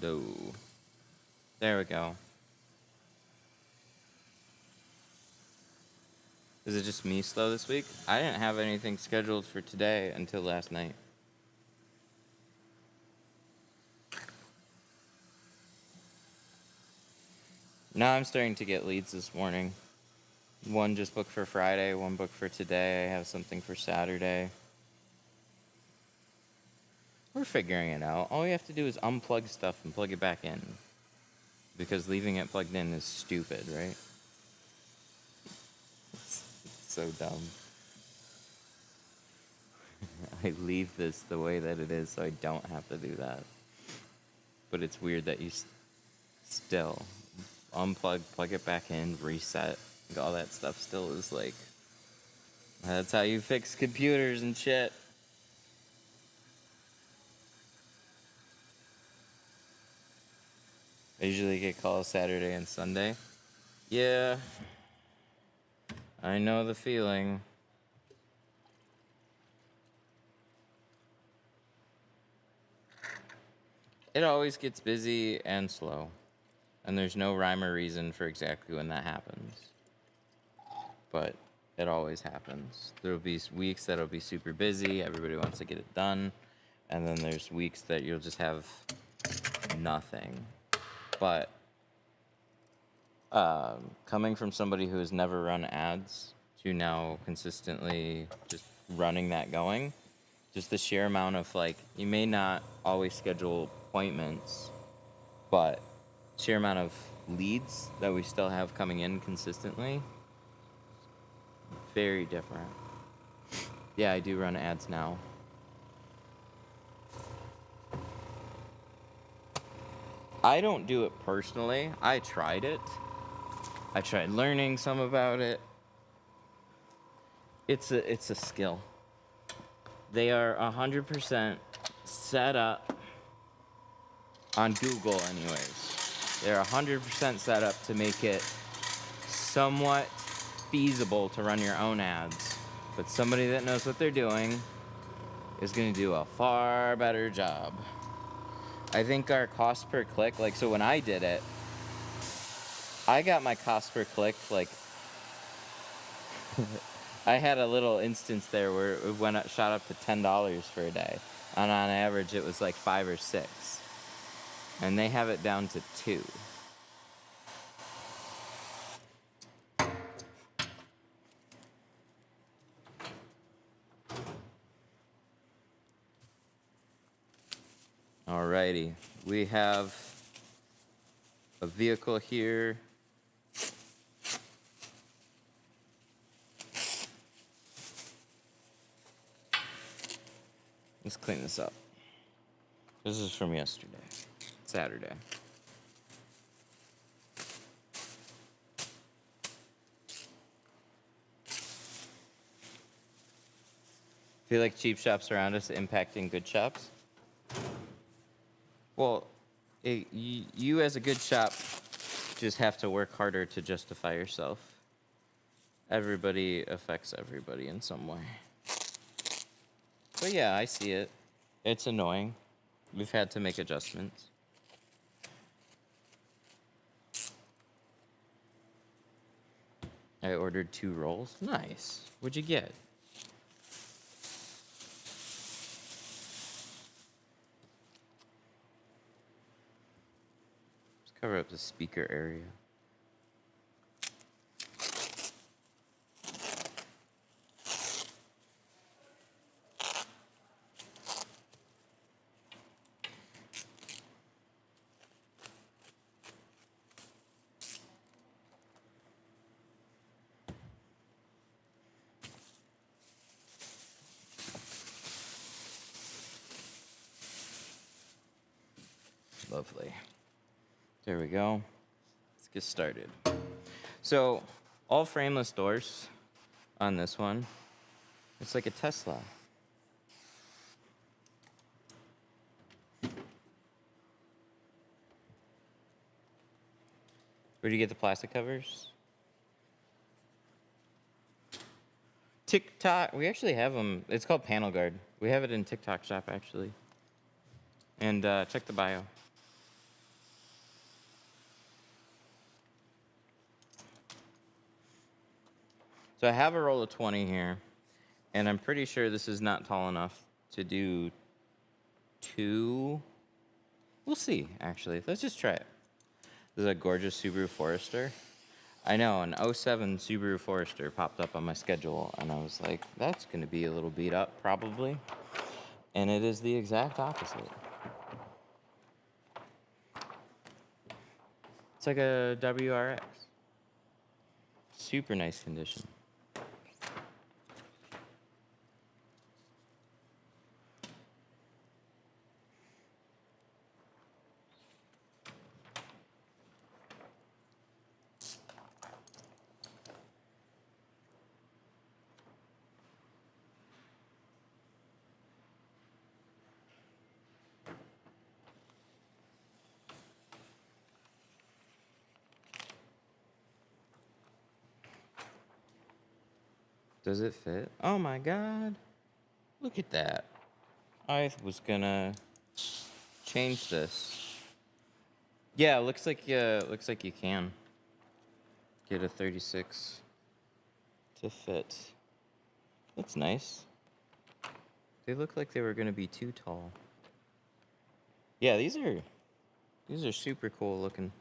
So, there we go. Is it just me slow this week? I didn't have anything scheduled for today until last night. Now I'm starting to get leads this morning. One just booked for Friday, one booked for today. I have something for Saturday. We're figuring it out. All we have to do is unplug stuff and plug it back in. Because leaving it plugged in is stupid, right? It's so dumb. I leave this the way that it is so I don't have to do that. But it's weird that you still unplug, plug it back in, reset. All that stuff still is like, that's how you fix computers and shit. I usually get calls Saturday and Sunday. Yeah, I know the feeling. It always gets busy and slow. And there's no rhyme or reason for exactly when that happens. But it always happens. There'll be weeks that'll be super busy, everybody wants to get it done. And then there's weeks that you'll just have nothing. But coming from somebody who has never run ads to now consistently just running that going, just the sheer amount of, like, you may not always schedule appointments, but sheer amount of leads that we still have coming in consistently, very different. Yeah, I do run ads now. I don't do it personally. I tried it. I tried learning some about it. It's a skill. They are 100% set up on Google anyways. They're 100% set up to make it somewhat feasible to run your own ads. But somebody that knows what they're doing is going to do a far better job. I think our cost per click, like, so when I did it, I got my cost per click, like, I had a little instance there where it shot up to $10 for a day. And on average, it was like 5 or 6. And they have it down to 2. Alrighty, we have a vehicle here. Let's clean this up. This is from yesterday, Saturday. Feel like cheap shops around us impacting good shops? Well, you as a good shop just have to work harder to justify yourself. Everybody affects everybody in some way. But yeah, I see it. It's annoying. We've had to make adjustments. I ordered 2 rolls. Nice. What'd you get? Let's cover up the speaker area. Lovely. There we go. Let's get started. So, all frameless doors on this one. It's like a Tesla. Where do you get the plastic covers? TikTok. We actually have them. It's called Panel Guard. We have it in TikTok shop, actually. And check the bio. So I have a roll of 20 here, and I'm pretty sure this is not tall enough to do 2. We'll see, actually. Let's just try it. This is a gorgeous Subaru Forester. I know, an '07 Subaru Forester popped up on my schedule, and I was like, that's going to be a little beat up, probably. And it is the exact opposite. It's like a WRX. Super nice condition. Does it fit? Oh my god. Look at that. I was gonna change this. Yeah, looks like you can get a 36 to fit. That's nice. They look like they were gonna be too tall. Yeah, these are super cool looking.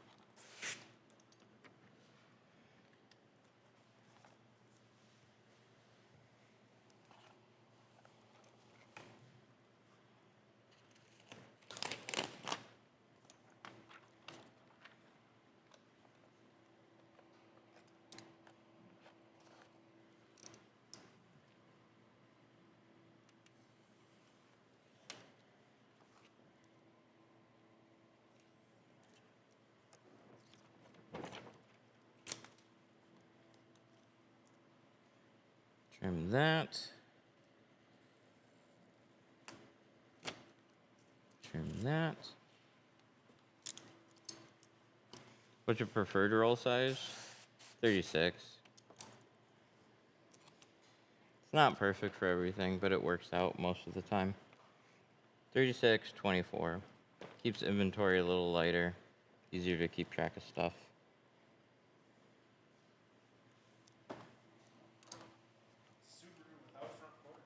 Trim that. Trim that. What's your preferred roll size? 36. It's not perfect for everything, but it works out most of the time. 36, 24. Keeps inventory a little lighter. Easier to keep track of stuff. Subaru without front quarters.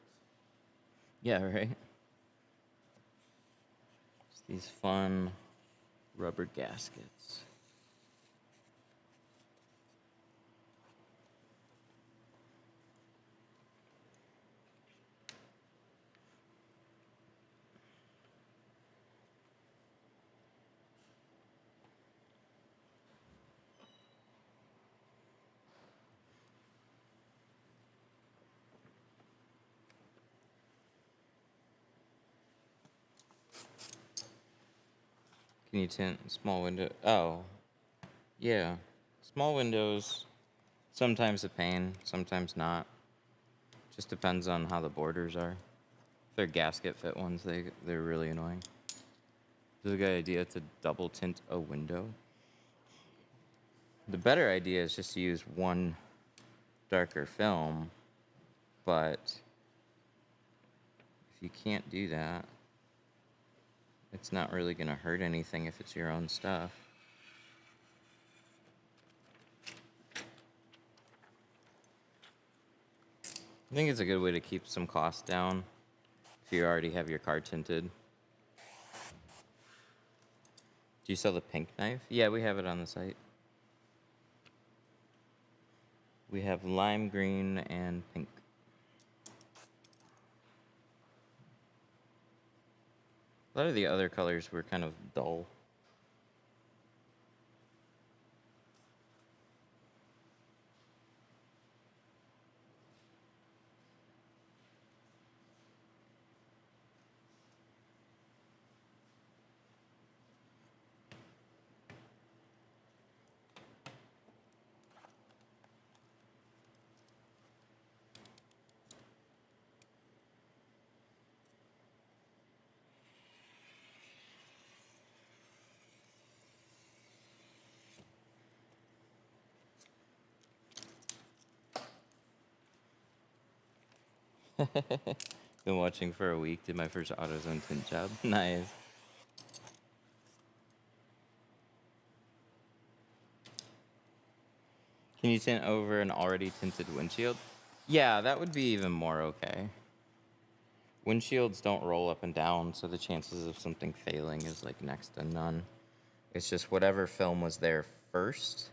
Yeah, right? It's these fun rubber gaskets. Can you tint small window? Oh, yeah. Small windows, sometimes a pain, sometimes not. Just depends on how the borders are. If they're gasket fit ones, they're really annoying. It's a good idea to double tint a window. The better idea is just to use one darker film, but if you can't do that, it's not really going to hurt anything if it's your own stuff. I think it's a good way to keep some costs down if you already have your car tinted. Do you sell the pink knife? Yeah, we have it on the site. We have lime green and pink. A lot of the other colors were kind of dull. Been watching for a week. Did my first AutoZone tint job. Nice. Can you tint over an already tinted windshield? Yeah, that would be even more okay. Windshields don't roll up and down, so the chances of something failing is like next to none. It's just whatever film was there first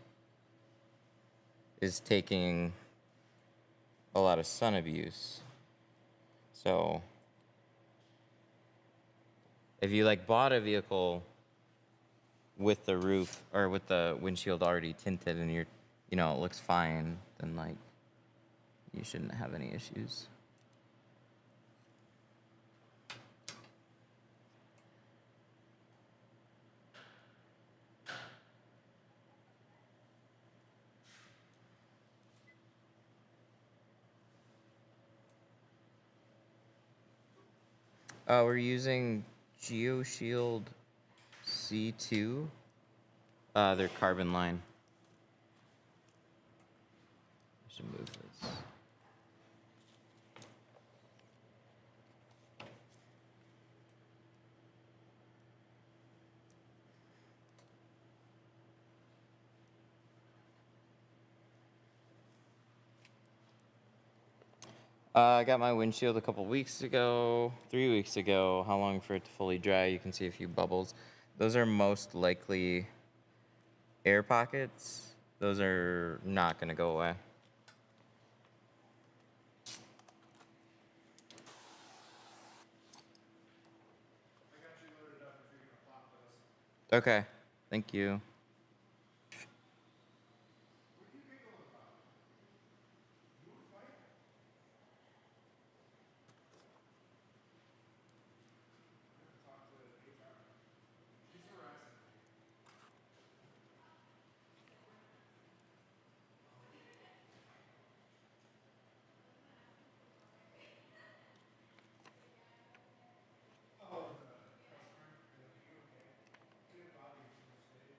is taking a lot of sun abuse. So if you like bought a vehicle with the roof or with the windshield already tinted and you're, you know, it looks fine, then like you shouldn't have any issues. We're using GeoShield C2. Their carbon line. I should move this. I got my windshield a couple weeks ago, 3 weeks ago. How long for it to fully dry? You can see a few bubbles. Those are most likely air pockets. Those are not going to go away. I got you loaded up if you're gonna plop those. Okay, thank you. What are you giggling about? You would fight? I'm gonna talk to HR. She's harassing me. Oh, the customer? Are you okay? Did it bother you too much today?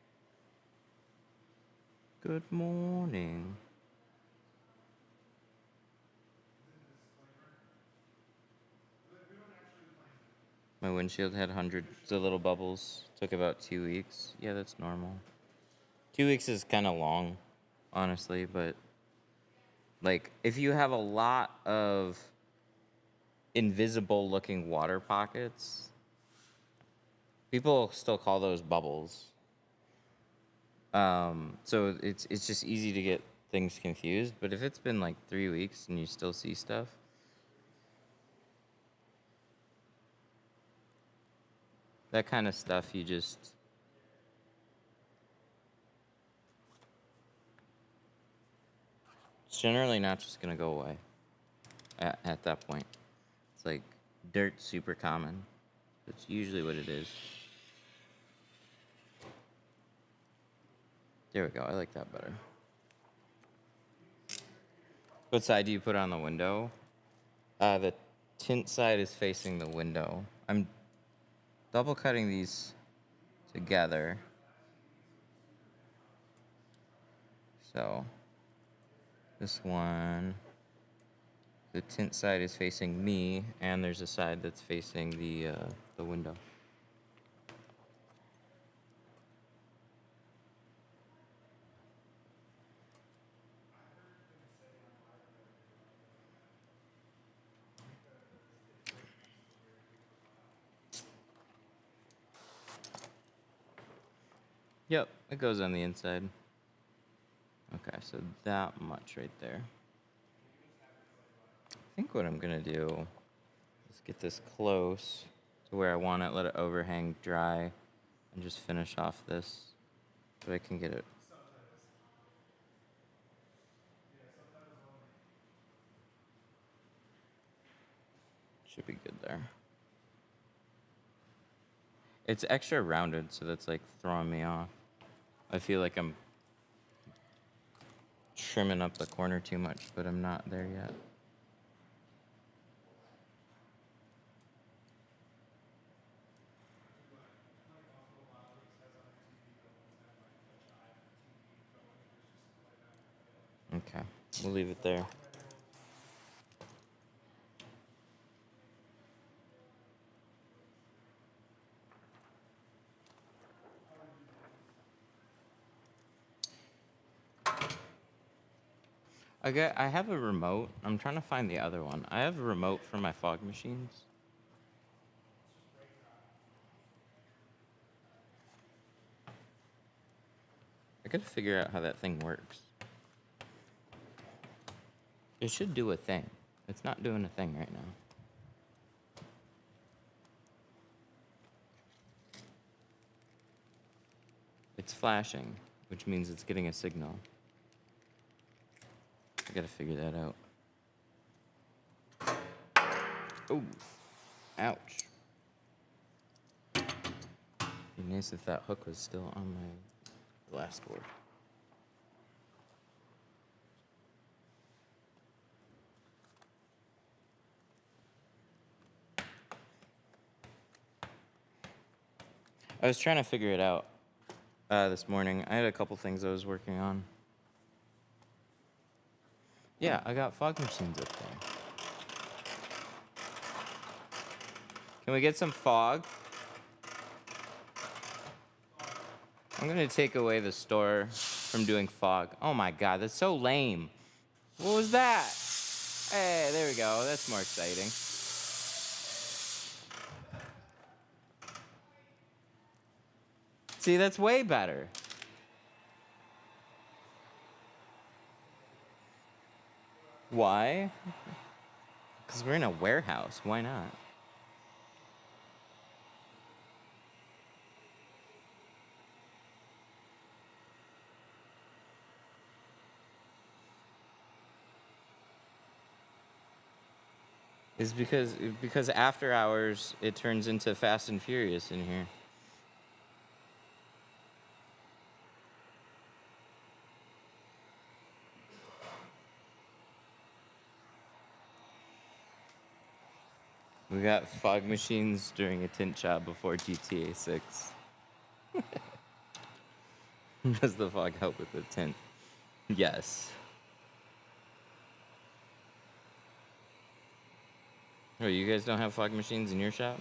Good morning. Is it a disclaimer? We don't actually claim it. My windshield had hundreds of little bubbles. Took about 2 weeks. Yeah, that's normal. 2 weeks is kind of long, honestly, but like if you have a lot of invisible looking water pockets, people still call those bubbles. So it's just easy to get things confused, but if it's been like 3 weeks and you still see stuff, that kind of stuff you just it's generally not just gonna go away at that point. It's like dirt's super common. That's usually what it is. There we go. I like that better. What side do you put on the window? The tint side is facing the window. I'm double cutting these together. So this one, the tint side is facing me, and there's a side that's facing the window. Yep, it goes on the inside. Okay, so that much right there. I think what I'm gonna do is get this close to where I want it, let it overhang dry, and just finish off this. But I can get it. Should be good there. It's extra rounded, so that's like throwing me off. I feel like I'm trimming up the corner too much, but I'm not there yet. Okay, we'll leave it there. I have a remote. I'm trying to find the other one. I have a remote for my fog machines. I gotta figure out how that thing works. It should do a thing. It's not doing a thing right now. It's flashing, which means it's getting a signal. I gotta figure that out. Oh, ouch. It'd be nice if that hook was still on my glass board. I was trying to figure it out this morning. I had a couple things I was working on. Yeah, I got fog machines up there. Can we get some fog? I'm gonna take away the store from doing fog. Oh my god, that's so lame. What was that? Hey, there we go. That's more exciting. See, that's way better. Why? Because we're in a warehouse. Why not? Is because after hours it turns into Fast and Furious in here. We got fog machines during a tint job before GTA 6. Does the fog help with the tint? Yes. Oh, you guys don't have fog machines in your shop?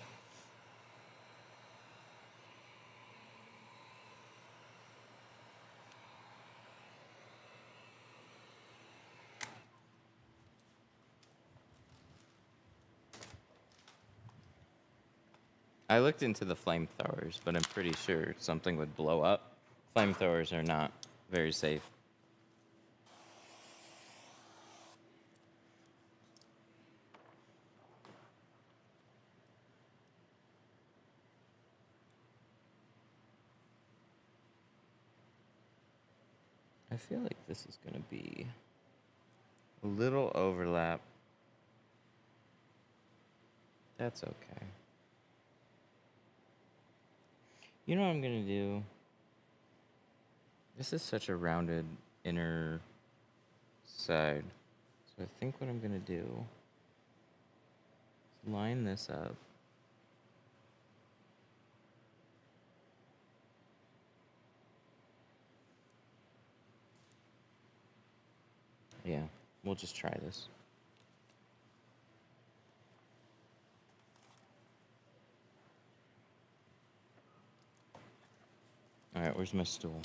I looked into the flamethrowers, but I'm pretty sure something would blow up. Flamethrowers are not very safe. I feel like this is gonna be a little overlap. That's okay. You know what I'm gonna do? This is such a rounded inner side. So I think what I'm gonna do is line this up. Yeah, we'll just try this. All right, where's my stool?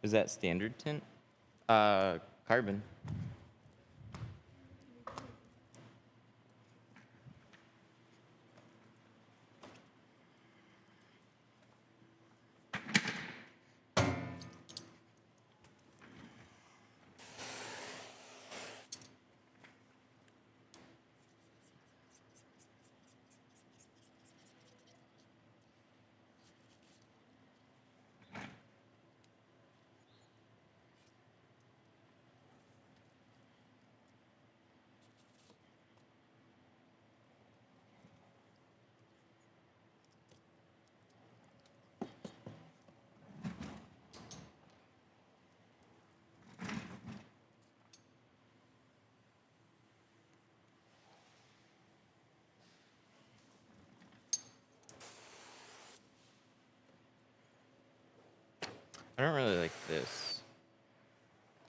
Is that standard tint? Carbon. I don't really like this.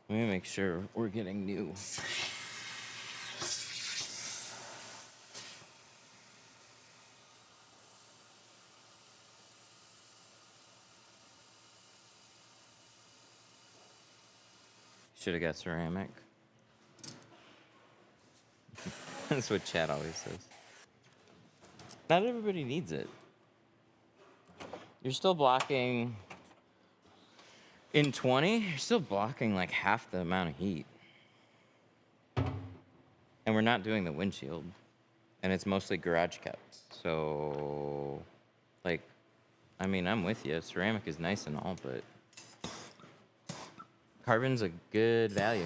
Let me make sure we're getting new. Should have got ceramic. That's what Chad always says. Not everybody needs it. You're still blocking... In 20, you're still blocking like half the amount of heat. And we're not doing the windshield. And it's mostly garage kept. So, like, I mean, I'm with you. Ceramic is nice and all, but carbon's a good value.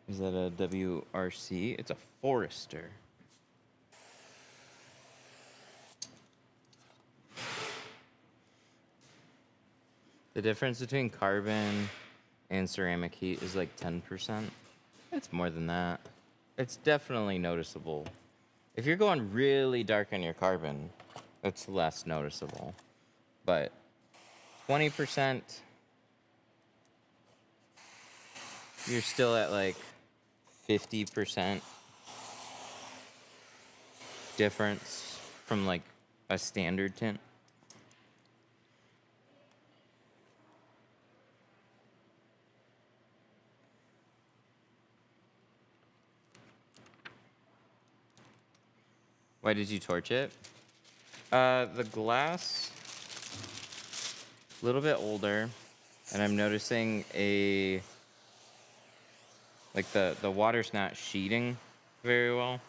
Is that a WRC? It's a Forester. The difference between carbon and ceramic heat is like 10%. It's more than that. It's definitely noticeable. If you're going really dark on your carbon, it's less noticeable. But 20%, you're still at like 50% difference from like a standard tint. Why did you torch it? The glass, a little bit older, and I'm noticing like the water's not sheeting very well.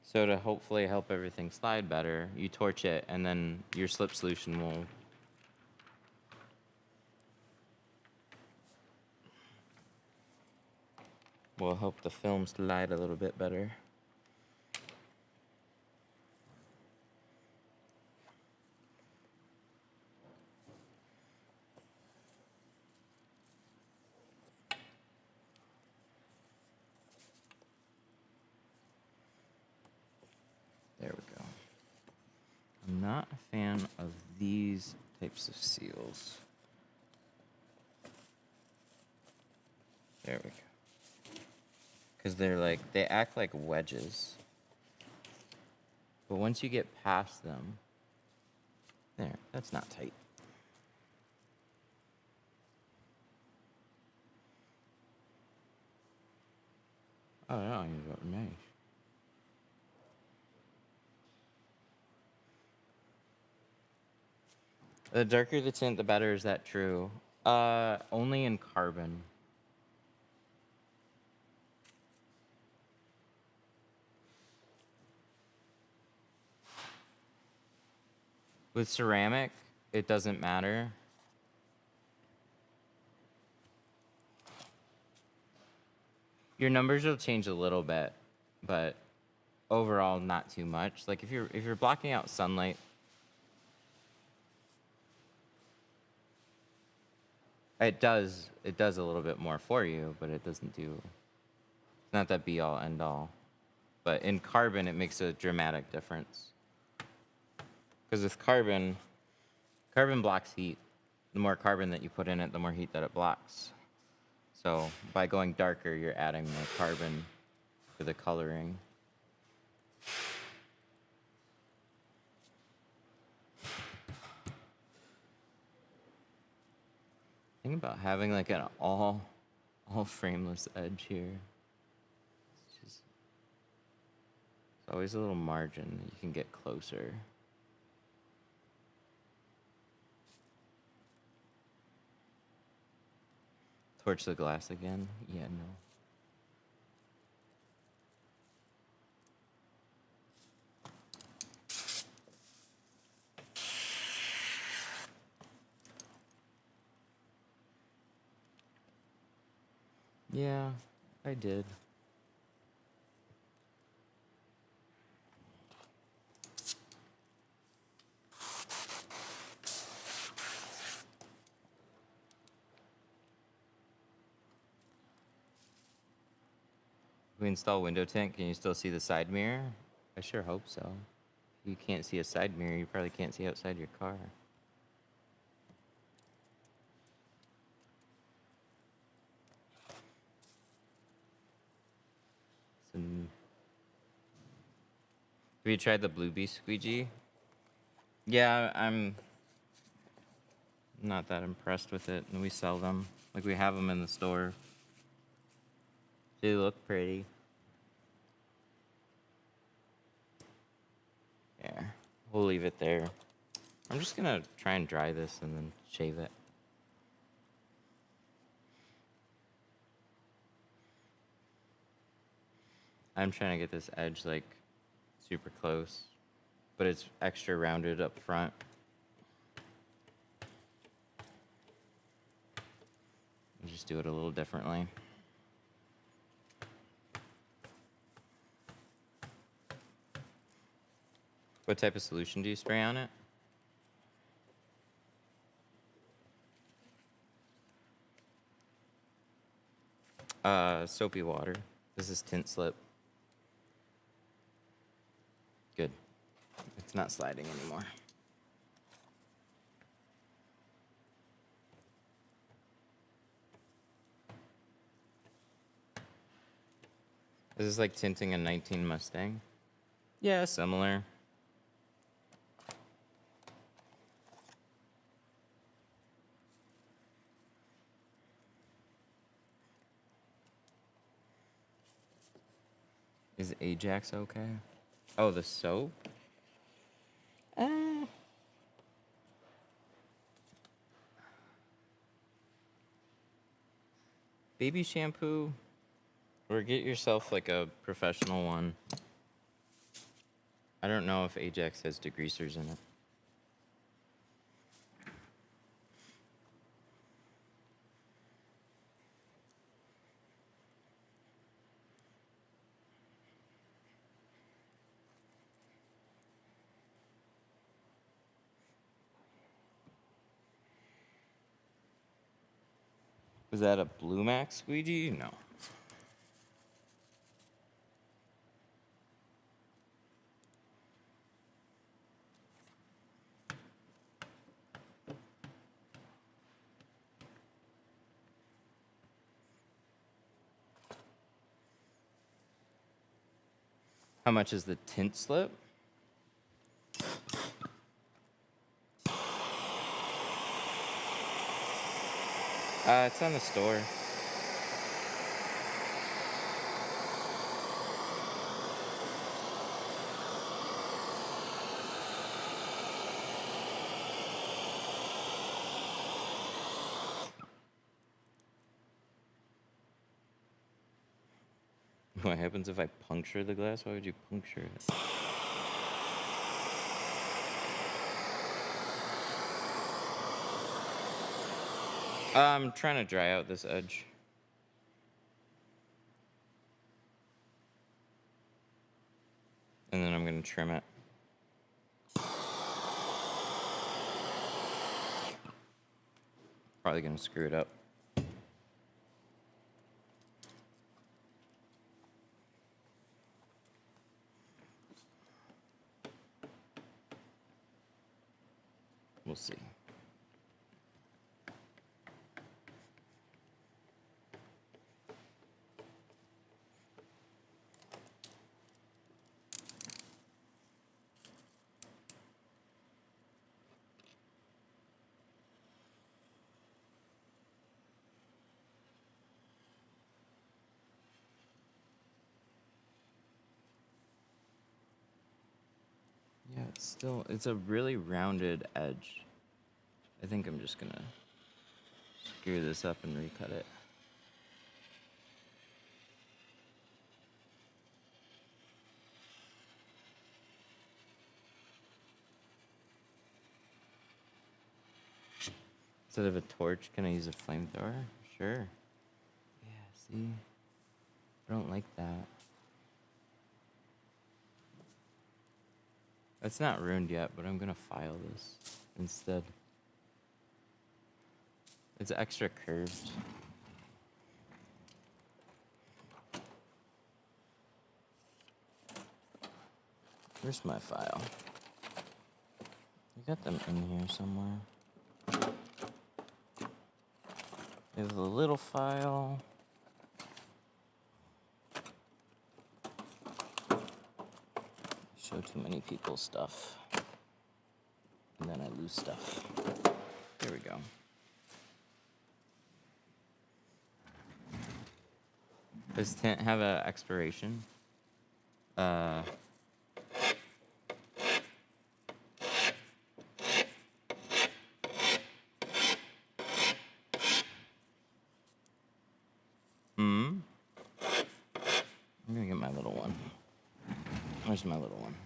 So to hopefully help everything slide better, you torch it, and then your slip solution will help the film slide a little bit better. There we go. I'm not a fan of these types of seals. There we go. Because they act like wedges. But once you get past them, there, that's not tight. Oh, no, you got mesh. The darker the tint, the better. Is that true? Only in carbon. With ceramic, it doesn't matter. Your numbers will change a little bit, but overall not too much. Like if you're blocking out sunlight, it does a little bit more for you, but it doesn't do, it's not that be all end all. But in carbon it makes a dramatic difference. Because with carbon blocks heat. The more carbon that you put in it, the more heat that it blocks. So by going darker, you're adding more carbon to the coloring. Think about having like an all frameless edge here. It's always a little margin that you can get closer. Torch the glass again? Yeah, no. Yeah, I did. We install window tint. Can you still see the side mirror? I sure hope so. You can't see a side mirror. You probably can't see outside your car. Some... Have you tried the Blue Bee squeegee? Yeah, I'm not that impressed with it, and we sell them. Like, we have them in the store. They look pretty. Yeah, we'll leave it there. I'm just gonna try and dry this and then shave it. I'm trying to get this edge, like, super close, but it's extra rounded up front. I'll just do it a little differently. What type of solution do you spray on it? Soapy water. This is tint slip. Good. It's not sliding anymore. This is like tinting a 19 Mustang. Yeah, similar. Is Ajax okay? Oh, the soap? Baby shampoo? Or get yourself like a professional one. I don't know if Ajax has degreasers in it. Was that a Blue Max squeegee? No. How much is the tint slip? It's on the store. What happens if I puncture the glass? Why would you puncture it? I'm trying to dry out this edge. And then I'm going to trim it. Probably going to screw it up. We'll see. Yeah, it's a really rounded edge. I think I'm just gonna screw this up and recut it. Instead of a torch, can I use a flamethrower? Sure. Yeah, see? I don't like that. It's not ruined yet, but I'm gonna file this instead. It's extra curved. Where's my file? I got them in here somewhere. There's a little file. Show too many people stuff. And then I lose stuff. There we go. Does tint have an expiration? I'm gonna get my little one. Where's my little one?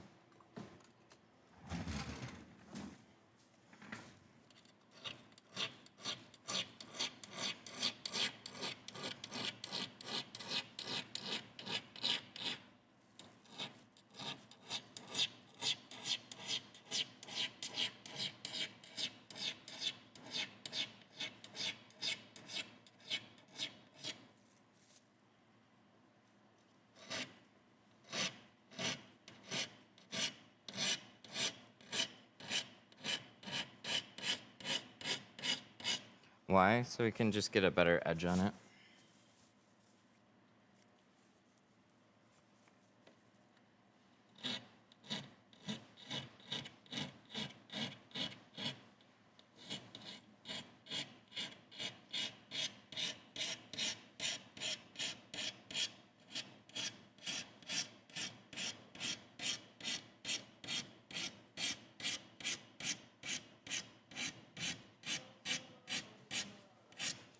Why? So we can just get a better edge on it.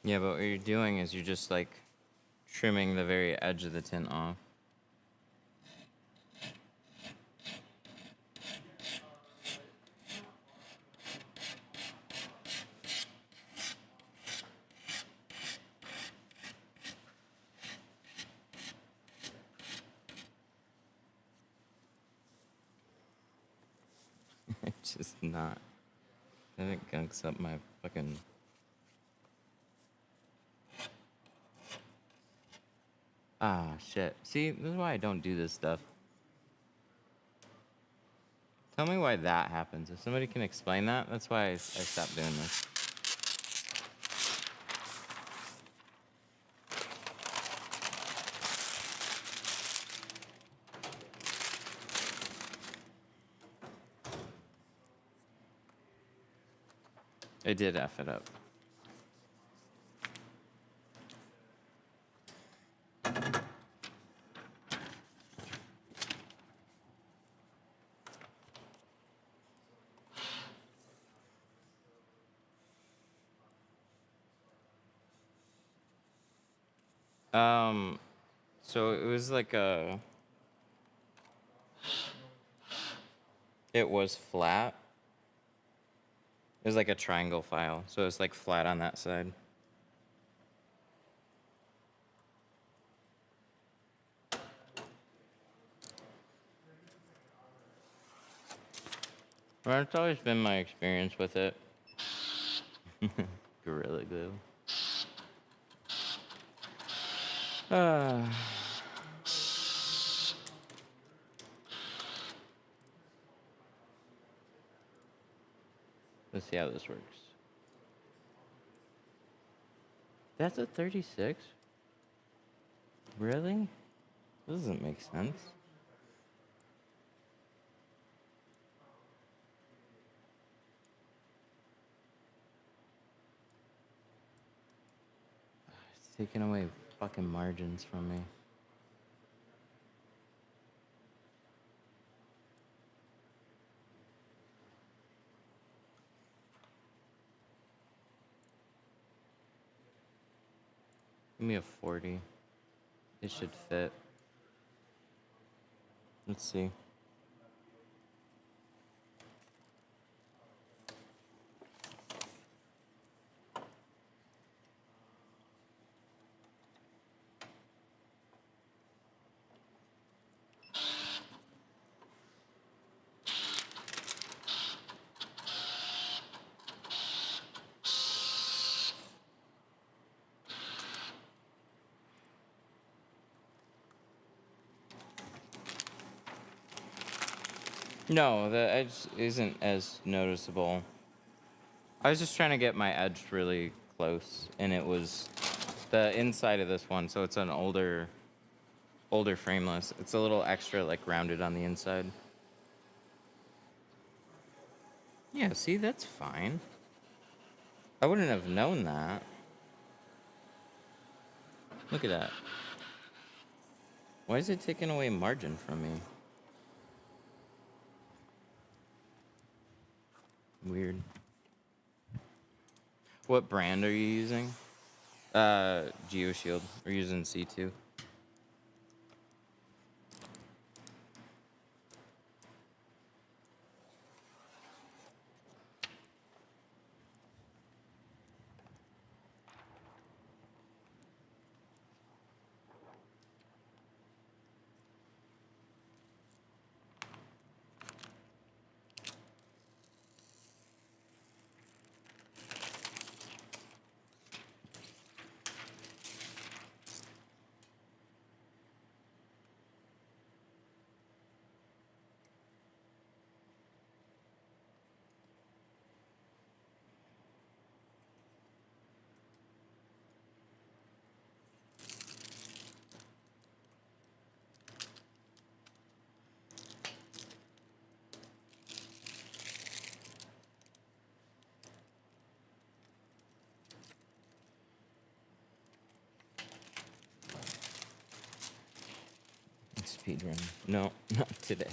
Yeah, but what you're doing is you're just like trimming the very edge of the tint off. It's just not. Then it gunks up my fucking. Ah, shit. See, this is why I don't do this stuff. Tell me why that happens. If somebody can explain that, that's why I stopped doing this. I did F it up. So it was like it was flat. It was like a triangle file, so it's like flat on that side. Well, it's always been my experience with it. Gorilla Glue. Let's see how this works. That's a 36? Really? This doesn't make sense. It's taking away fucking margins from me. Give me a 40. It should fit. Let's see. No, the edge isn't as noticeable. I was just trying to get my edge really close, and it was the inside of this one, so it's an older frameless. It's a little extra like rounded on the inside. Yeah, see, that's fine. I wouldn't have known that. Look at that. Why is it taking away margin from me? Weird. What brand are you using? GeoShield. We're using C2. Speedrun. No, not today.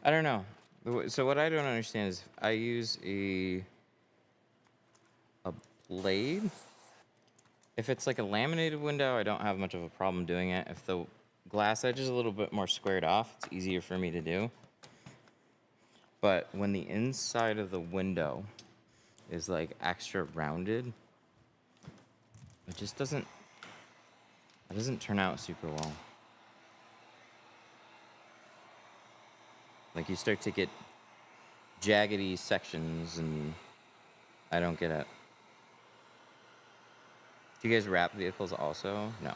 I don't know. So what I don't understand is I use a blade. If it's like a laminated window, I don't have much of a problem doing it. If the glass edge is a little bit more squared off, it's easier for me to do. But when the inside of the window is like extra rounded, it just doesn't turn out super well. Like you start to get jaggedy sections and I don't get it. Do you guys wrap vehicles also? No.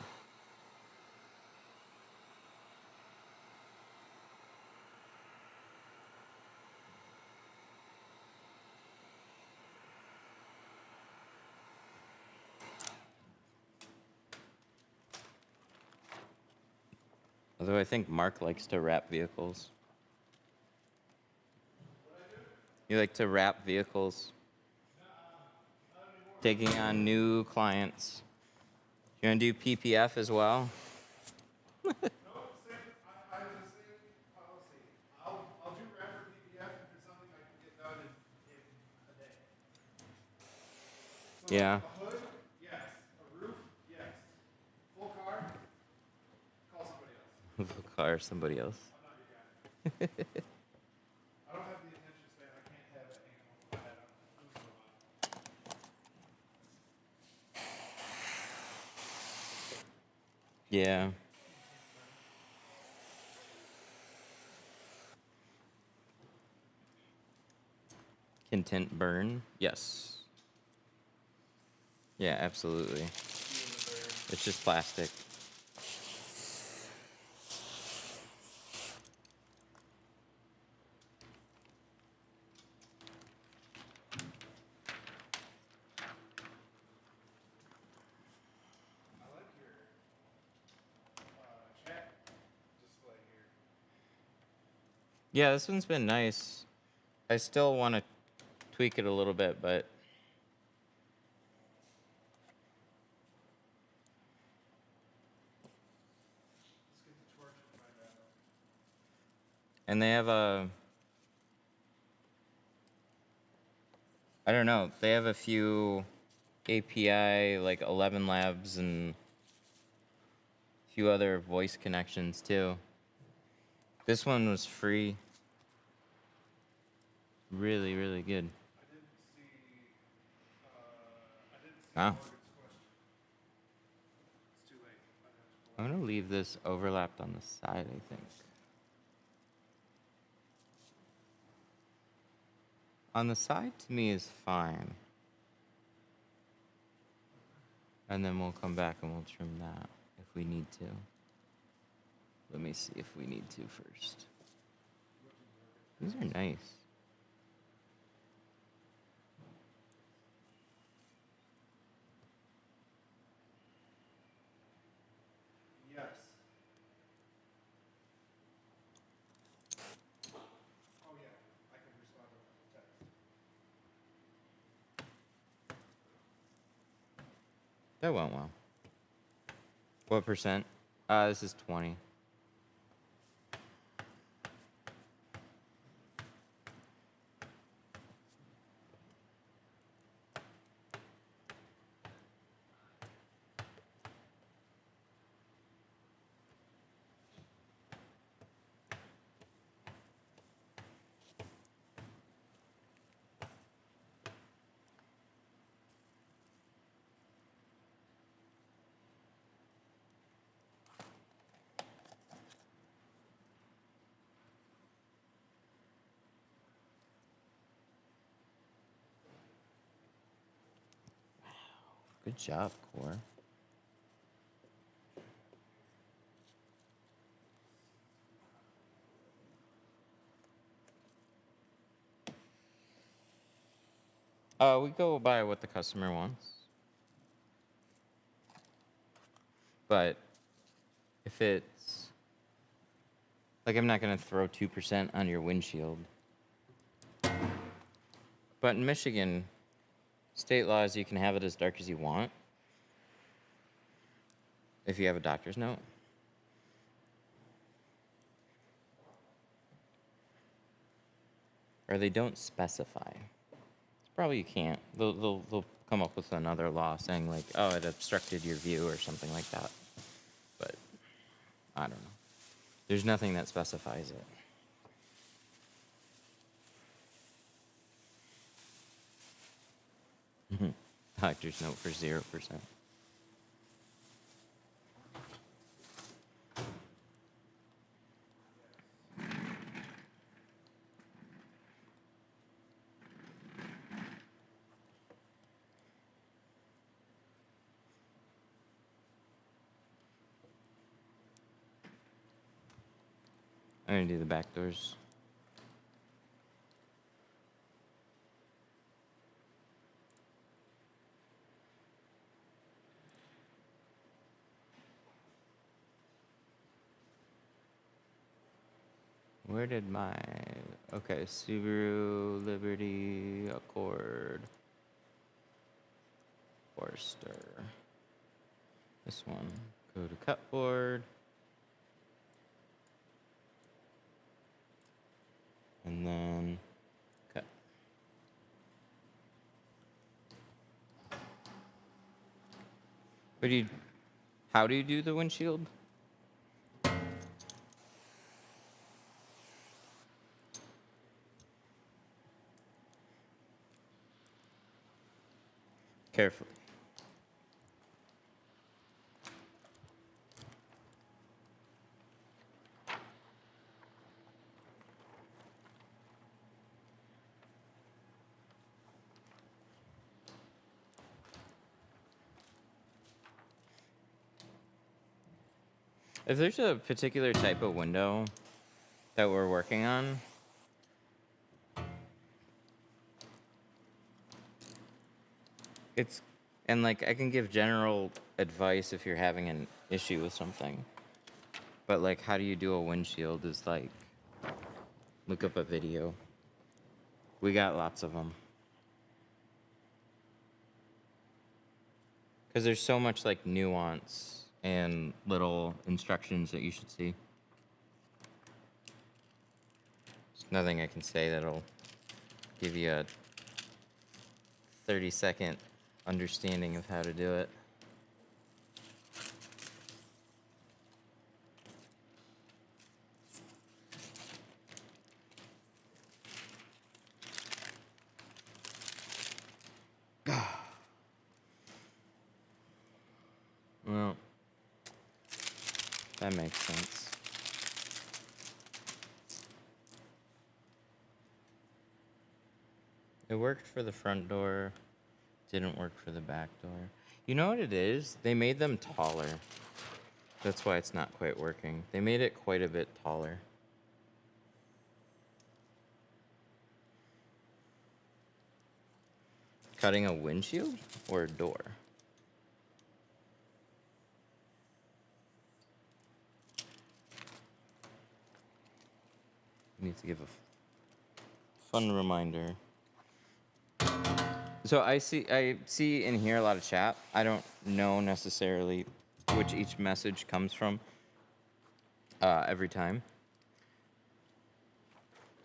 Although I think Mark likes to wrap vehicles. You like to wrap vehicles? Taking on new clients. You want to do PPF as well? No, same. I have the same policy. I'll do rapid PDF if it's something I can get done in a day. So Yeah. a hood, yes. A roof, yes. Full car, call somebody else. Car or somebody else. I'm not your guy. I don't have the attention span. I can't have it hanging over my head. I'm losing a lot. Yeah. Can tint burn? Yes. Yeah, absolutely. It's just plastic. I like your chat display here. Yeah, this one's been nice. I still want to tweak it a little bit, but Let's get the torch and find out. and they have I don't know, they have a few API like 11 labs and a few other voice connections too. This one was free. Really, really good. I didn't see Wow. Morgan's question. It's too late. I have to I'm gonna leave this overlapped on the side, I think. On the side, to me, is fine. And then we'll come back and we'll trim that if we need to. Let me see if we need to first. These are nice. Yes. Oh yeah, I can respond to text. That went well. What percent? This is 20. Good job, Core. We go by what the customer wants. But if it's like, I'm not gonna throw 2% on your windshield. But in Michigan, state law is you can have it as dark as you want if you have a doctor's note. Or they don't specify. It's probably you can't. They'll come up with another law saying like, oh, it obstructed your view or something like that. But I don't know. There's nothing that specifies it. Doctor's note for 0%. I'm gonna do the back doors. Where did my... Okay, Subaru, Liberty, Accord, Forester. This one. Go to cutboard. And then cut. What do you... How do you do the windshield? Carefully. If there's a particular type of window that we're working on, it's... And like, I can give general advice if you're having an issue with something. But like, how do you do a windshield is like, look up a video. We got lots of them. Because there's so much like nuance and little instructions that you should see. There's nothing I can say that'll give you a 30-second understanding of how to do it. Well, That makes sense. It worked for the front door, didn't work for the back door. You know what it is? They made them taller. That's why it's not quite working. They made it quite a bit taller. Cutting a windshield or a door? Need to give a fun reminder. So I see and hear a lot of chat. I don't know necessarily which each message comes from every time.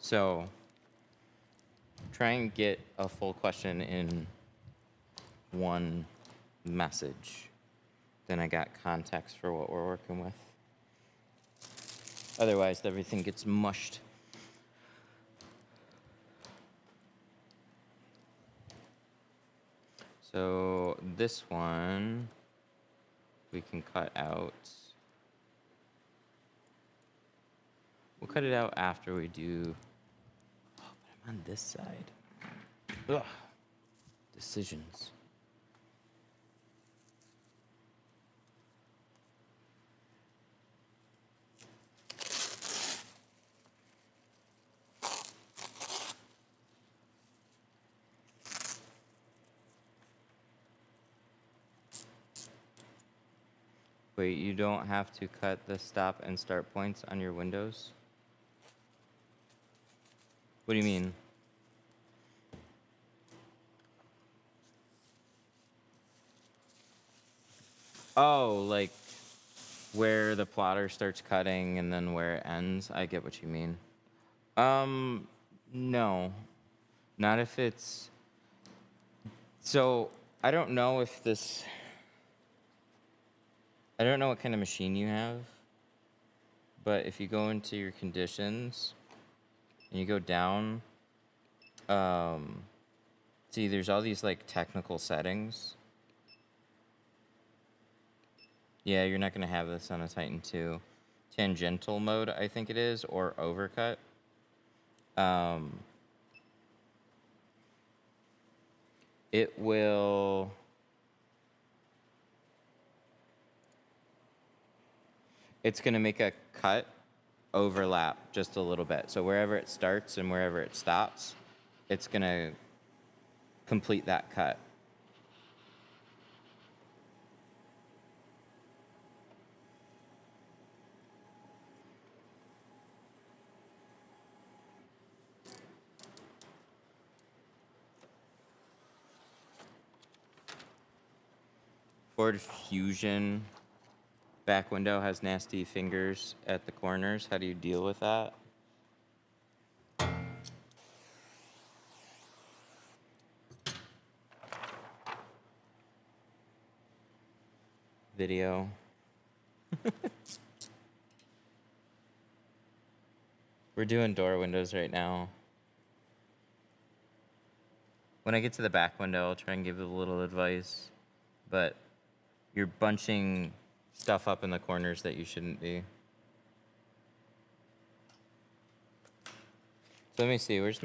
So try and get a full question in one message. Then I got context for what we're working with. Otherwise, everything gets mushed. So this one we can cut out. We'll cut it out after we do. Oh, but I'm on this side. Ugh. Decisions. Wait, you don't have to cut the stop and start points on your windows? What do you mean? Oh, like where the plotter starts cutting and then where it ends? I get what you mean. No. Not if it's... So, I don't know if this... I don't know what kind of machine you have, but if you go into your conditions and you go down, see, there's all these like technical settings. Yeah, you're not going to have this on a Titan 2. Tangential mode, I think it is, or overcut. It will... It's going to make a cut overlap just a little bit. So wherever it starts and wherever it stops, it's going to complete that cut. Ford Fusion back window has nasty fingers at the corners. How do you deal with that? Video. We're doing door windows right now. When I get to the back window, I'll try and give a little advice, but you're bunching stuff up in the corners that you shouldn't be. So let me see. Where's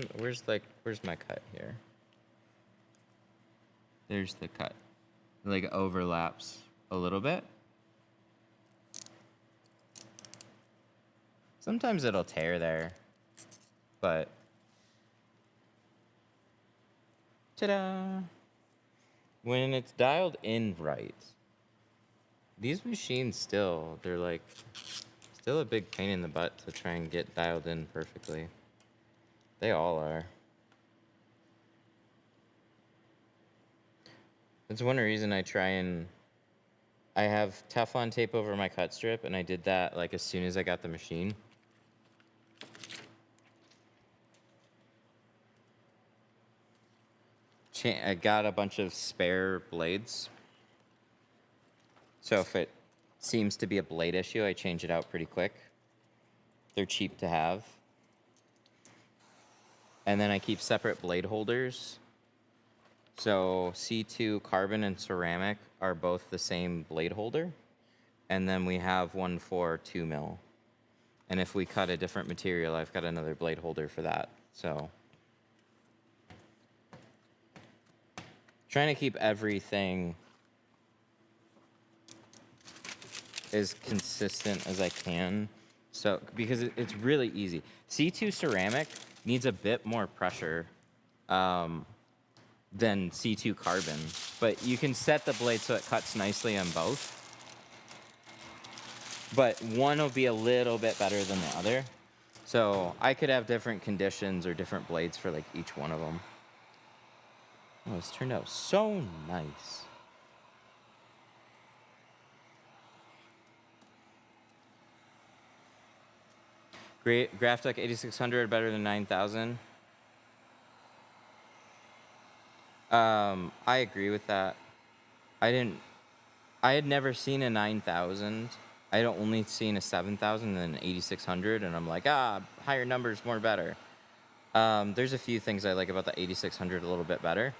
my cut here? There's the cut. It like overlaps a little bit. Sometimes it'll tear there, but ta-da! When it's dialed in right, these machines still, they're like, still a big pain in the butt to try and get dialed in perfectly. They all are. That's one reason I have Teflon tape over my cut strip, and I did that like as soon as I got the machine. I got a bunch of spare blades. So if it seems to be a blade issue, I change it out pretty quick. They're cheap to have. And then I keep separate blade holders. So C2 carbon and ceramic are both the same blade holder. and then we have one for 2 mil. And if we cut a different material, I've got another blade holder for that. So trying to keep everything as consistent as I can. So, because it's really easy. C2 ceramic needs a bit more pressure than C2 carbon, but you can set the blade so it cuts nicely on both. But one will be a little bit better than the other. So I could have different conditions or different blades for like each one of them. Oh, this turned out so nice. Great, Graphtec 8600 better than 9000. I agree with that. I had never seen a 9000. I had only seen a 7000 and an 8600, and I'm like, higher numbers, more better. There's a few things I like about the 8600 a little bit better.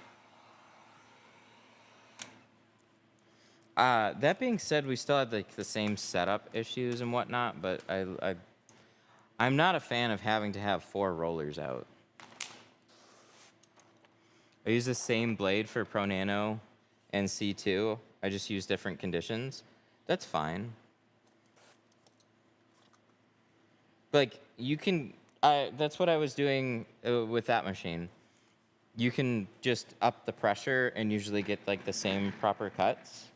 That being said, we still had like the same setup issues and whatnot, but I'm not a fan of having to have 4 rollers out. I use the same blade for Pro Nano and C2. I just use different conditions. That's fine. Like, you can, that's what I was doing with that machine. You can just up the pressure and usually get like the same proper cuts.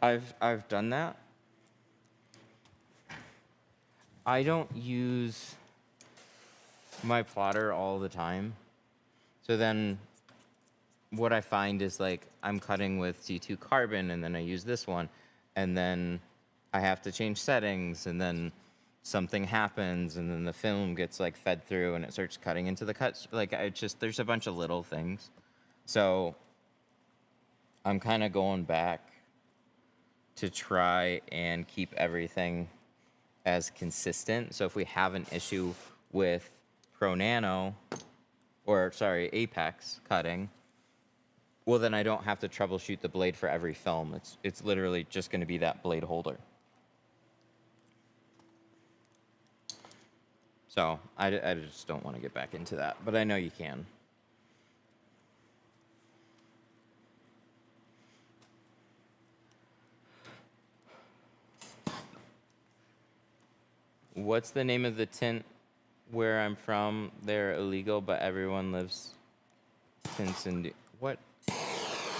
I've done that. I don't use my plotter all the time. So then what I find is like I'm cutting with C2 carbon and then I use this one and then I have to change settings and then something happens and then the film gets like fed through and it starts cutting into the cuts. Like there's a bunch of little things. So I'm kind of going back to try and keep everything as consistent. So if we have an issue with Pro Nano, or sorry, Apex cutting, well then I don't have to troubleshoot the blade for every film. It's literally just going to be that blade holder. So I just don't want to get back into that, but I know you can. What's the name of the tint where I'm from? They're illegal, but everyone lives tints and what?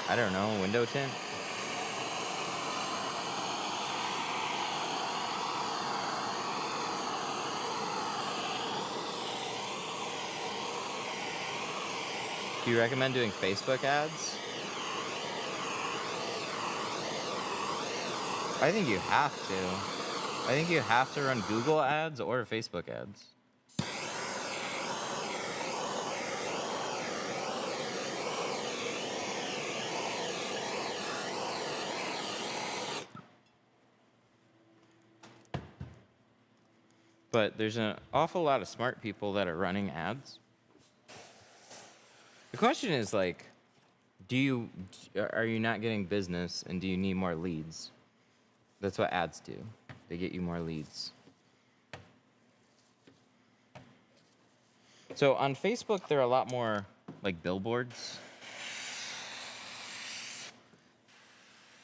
I don't know. Window tint? Do you recommend doing Facebook ads? I think you have to. I think you have to run Google ads or Facebook ads. But there's an awful lot of smart people that are running ads. The question is like, are you not getting business and do you need more leads? That's what ads do. They get you more leads. So on Facebook, there are a lot more like billboards.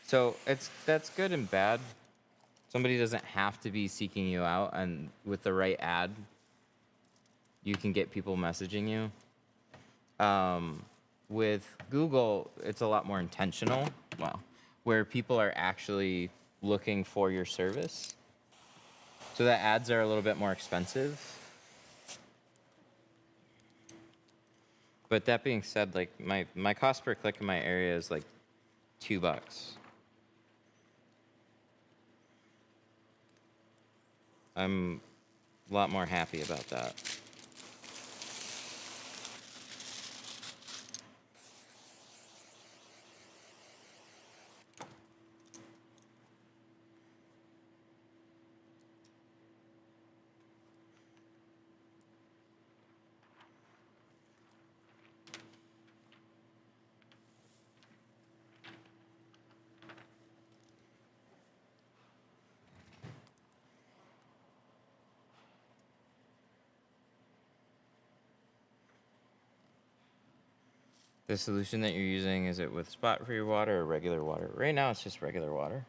So that's good and bad. Somebody doesn't have to be seeking you out, and with the right ad, you can get people messaging you. With Google, it's a lot more intentional. Wow. Where people are actually looking for your service. So the ads are a little bit more expensive. But that being said, like my cost per click in my area is like $2. I'm a lot more happy about that. The solution that you're using, is it with spot-free water or regular water? Right now, it's just regular water.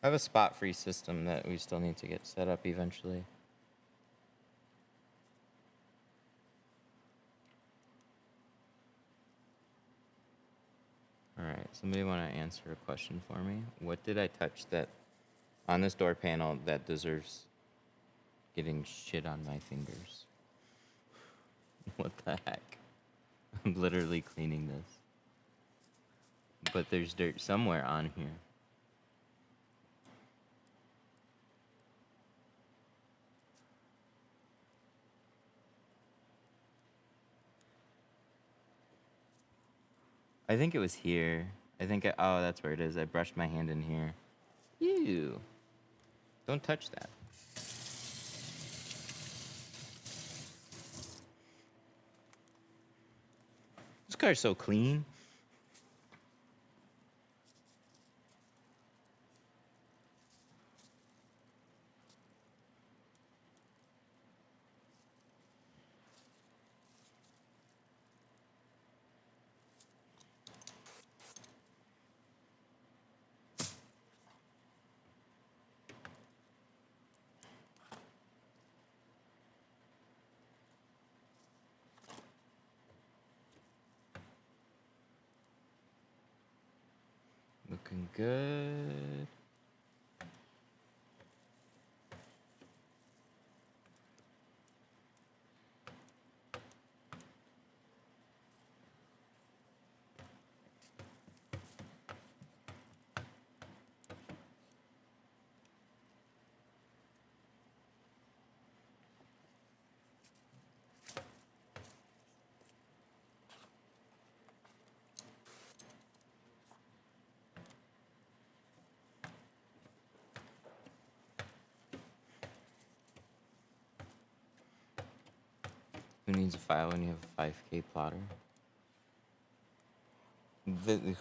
I have a spot-free system that we still need to get set up eventually. All right, somebody want to answer a question for me? What did I touch that on this door panel that deserves getting shit on my fingers? What the heck? I'm literally cleaning this. But there's dirt somewhere on here. I think it was here. Oh, that's where it is. I brushed my hand in here. Ew. Don't touch that. This car's so clean. Looking good. Who needs a file when you have a 5K plotter?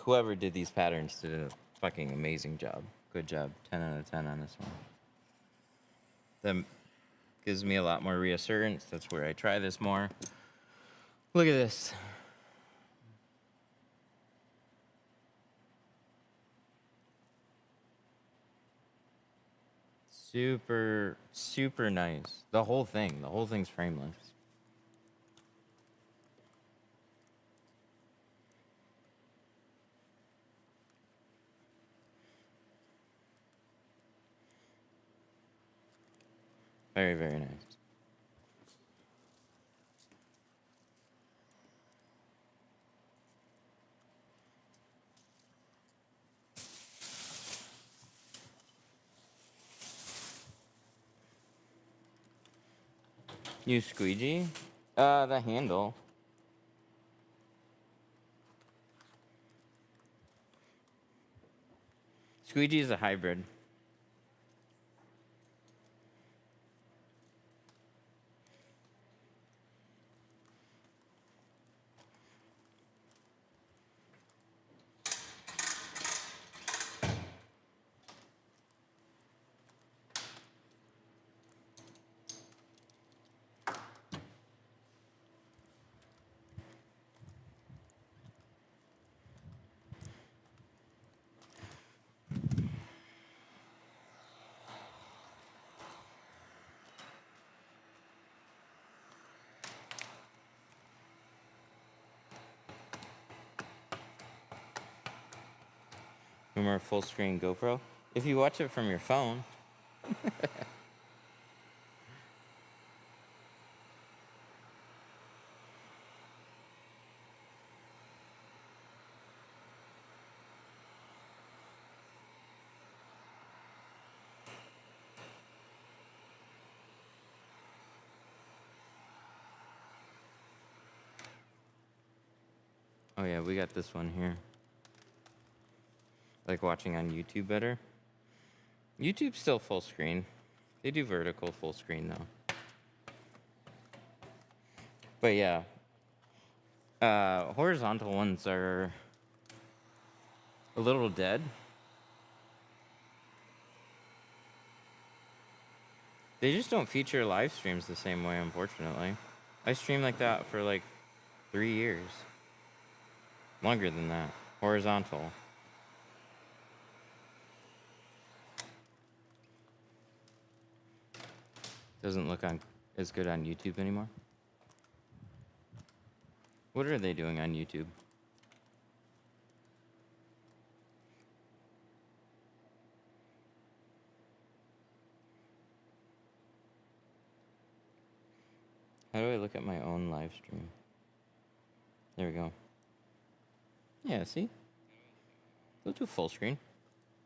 Whoever did these patterns did a fucking amazing job. Good job. 10 out of 10 on this one. That gives me a lot more reassurance. That's where I try this more. Look at this. Super, super nice. The whole thing's frameless. Very, very nice. Use squeegee? The handle. Squeegee is a hybrid. Remember full screen GoPro? If you watch it from your phone. Oh yeah, we got this one here. Like watching on YouTube better. YouTube's still full screen. They do vertical full screen though. But yeah. Horizontal ones are a little dead. They just don't feature live streams the same way, unfortunately. I streamed like that for like 3 years. Longer than that. Horizontal. Doesn't look on as good on YouTube anymore. What are they doing on YouTube? How do I look at my own live stream? There we go. Yeah, see? Go to full screen.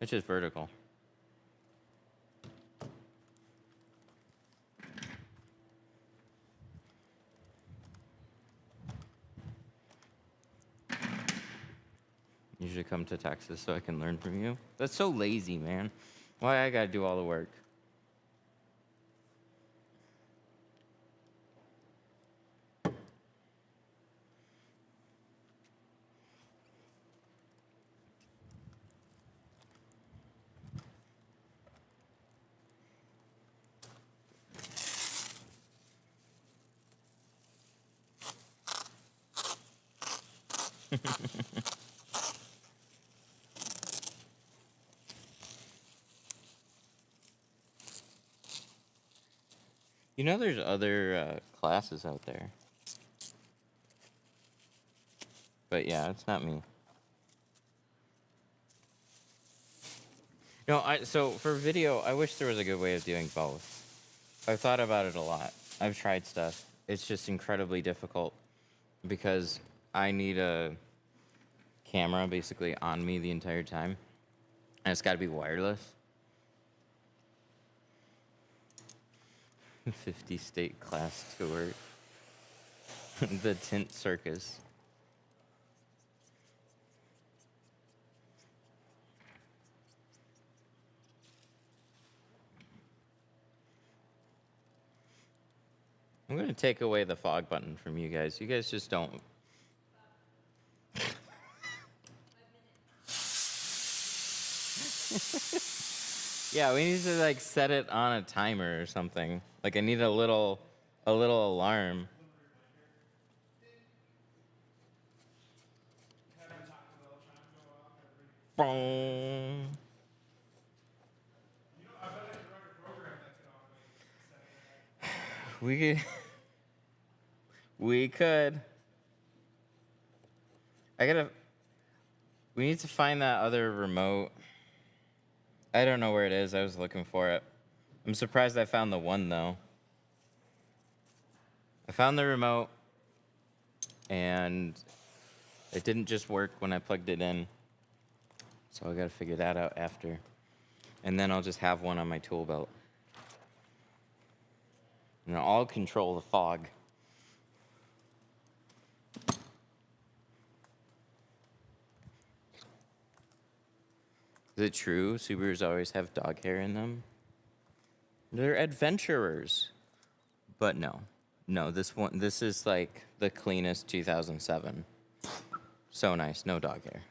It's just vertical. You should come to Texas so I can learn from you. That's so lazy, man. Why I gotta do all the work? You know there's other classes out there. But yeah, it's not me. No, so for video, I wish there was a good way of doing both. I've thought about it a lot. I've tried stuff. It's just incredibly difficult because I need a camera basically on me the entire time. And it's got to be wireless. 50 state class tour. The Tint Circus. I'm going to take away the fog button from you guys. You guys just don't. Yeah, we need to like set it on a timer or something. Like I need a little alarm. Boom. We could. We could. We need to find that other remote. I don't know where it is. I was looking for it. I'm surprised I found the one, though. I found the remote, and it didn't just work when I plugged it in. So I gotta figure that out after. And then I'll just have one on my tool belt. And I'll control the fog. Is it true Subarus always have dog hair in them? They're adventurers. But no. No, this is like the cleanest 2007. So nice, no dog hair.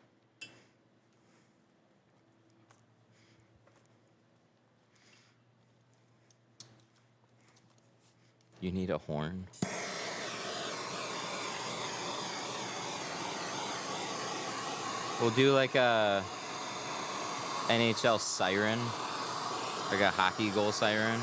You need a horn. We'll do like a NHL siren, like a hockey goal siren.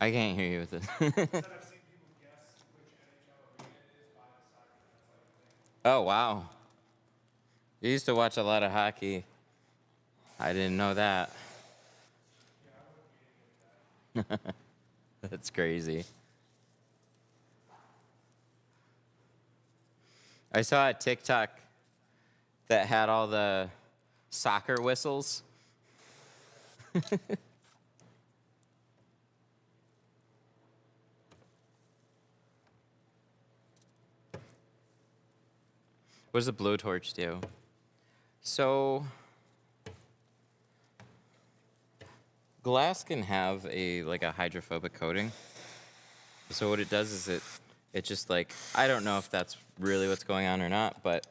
I can't hear you with this. Oh, wow. You used to watch a lot of hockey. I didn't know that. That's crazy. I saw a TikTok that had all the soccer whistles. What does a blowtorch do? So glass can have a hydrophobic coating. So what it does is It's just like, I don't know if that's really what's going on or not, but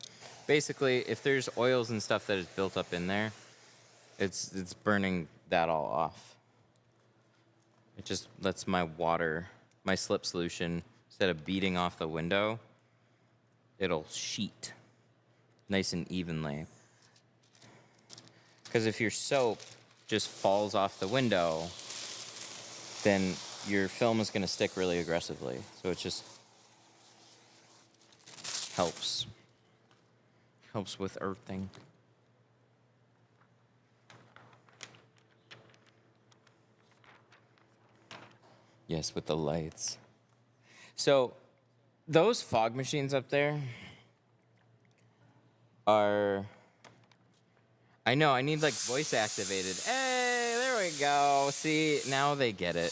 basically, if there's oils and stuff that is built up in there, it's burning that all off. It just lets my water, my slip solution, instead of beating off the window, it'll sheet nice and evenly. Because if your soap just falls off the window, then your film is going to stick really aggressively. So it just helps. Helps with earthing. Yes, with the lights. So those fog machines up there are... I know, I need like voice activated. Hey, there we go. See, now they get it.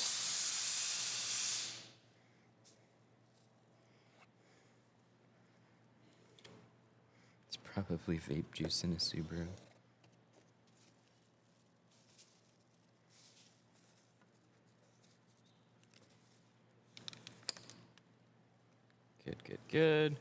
It's probably vape juice in a Subaru. Good, good, good.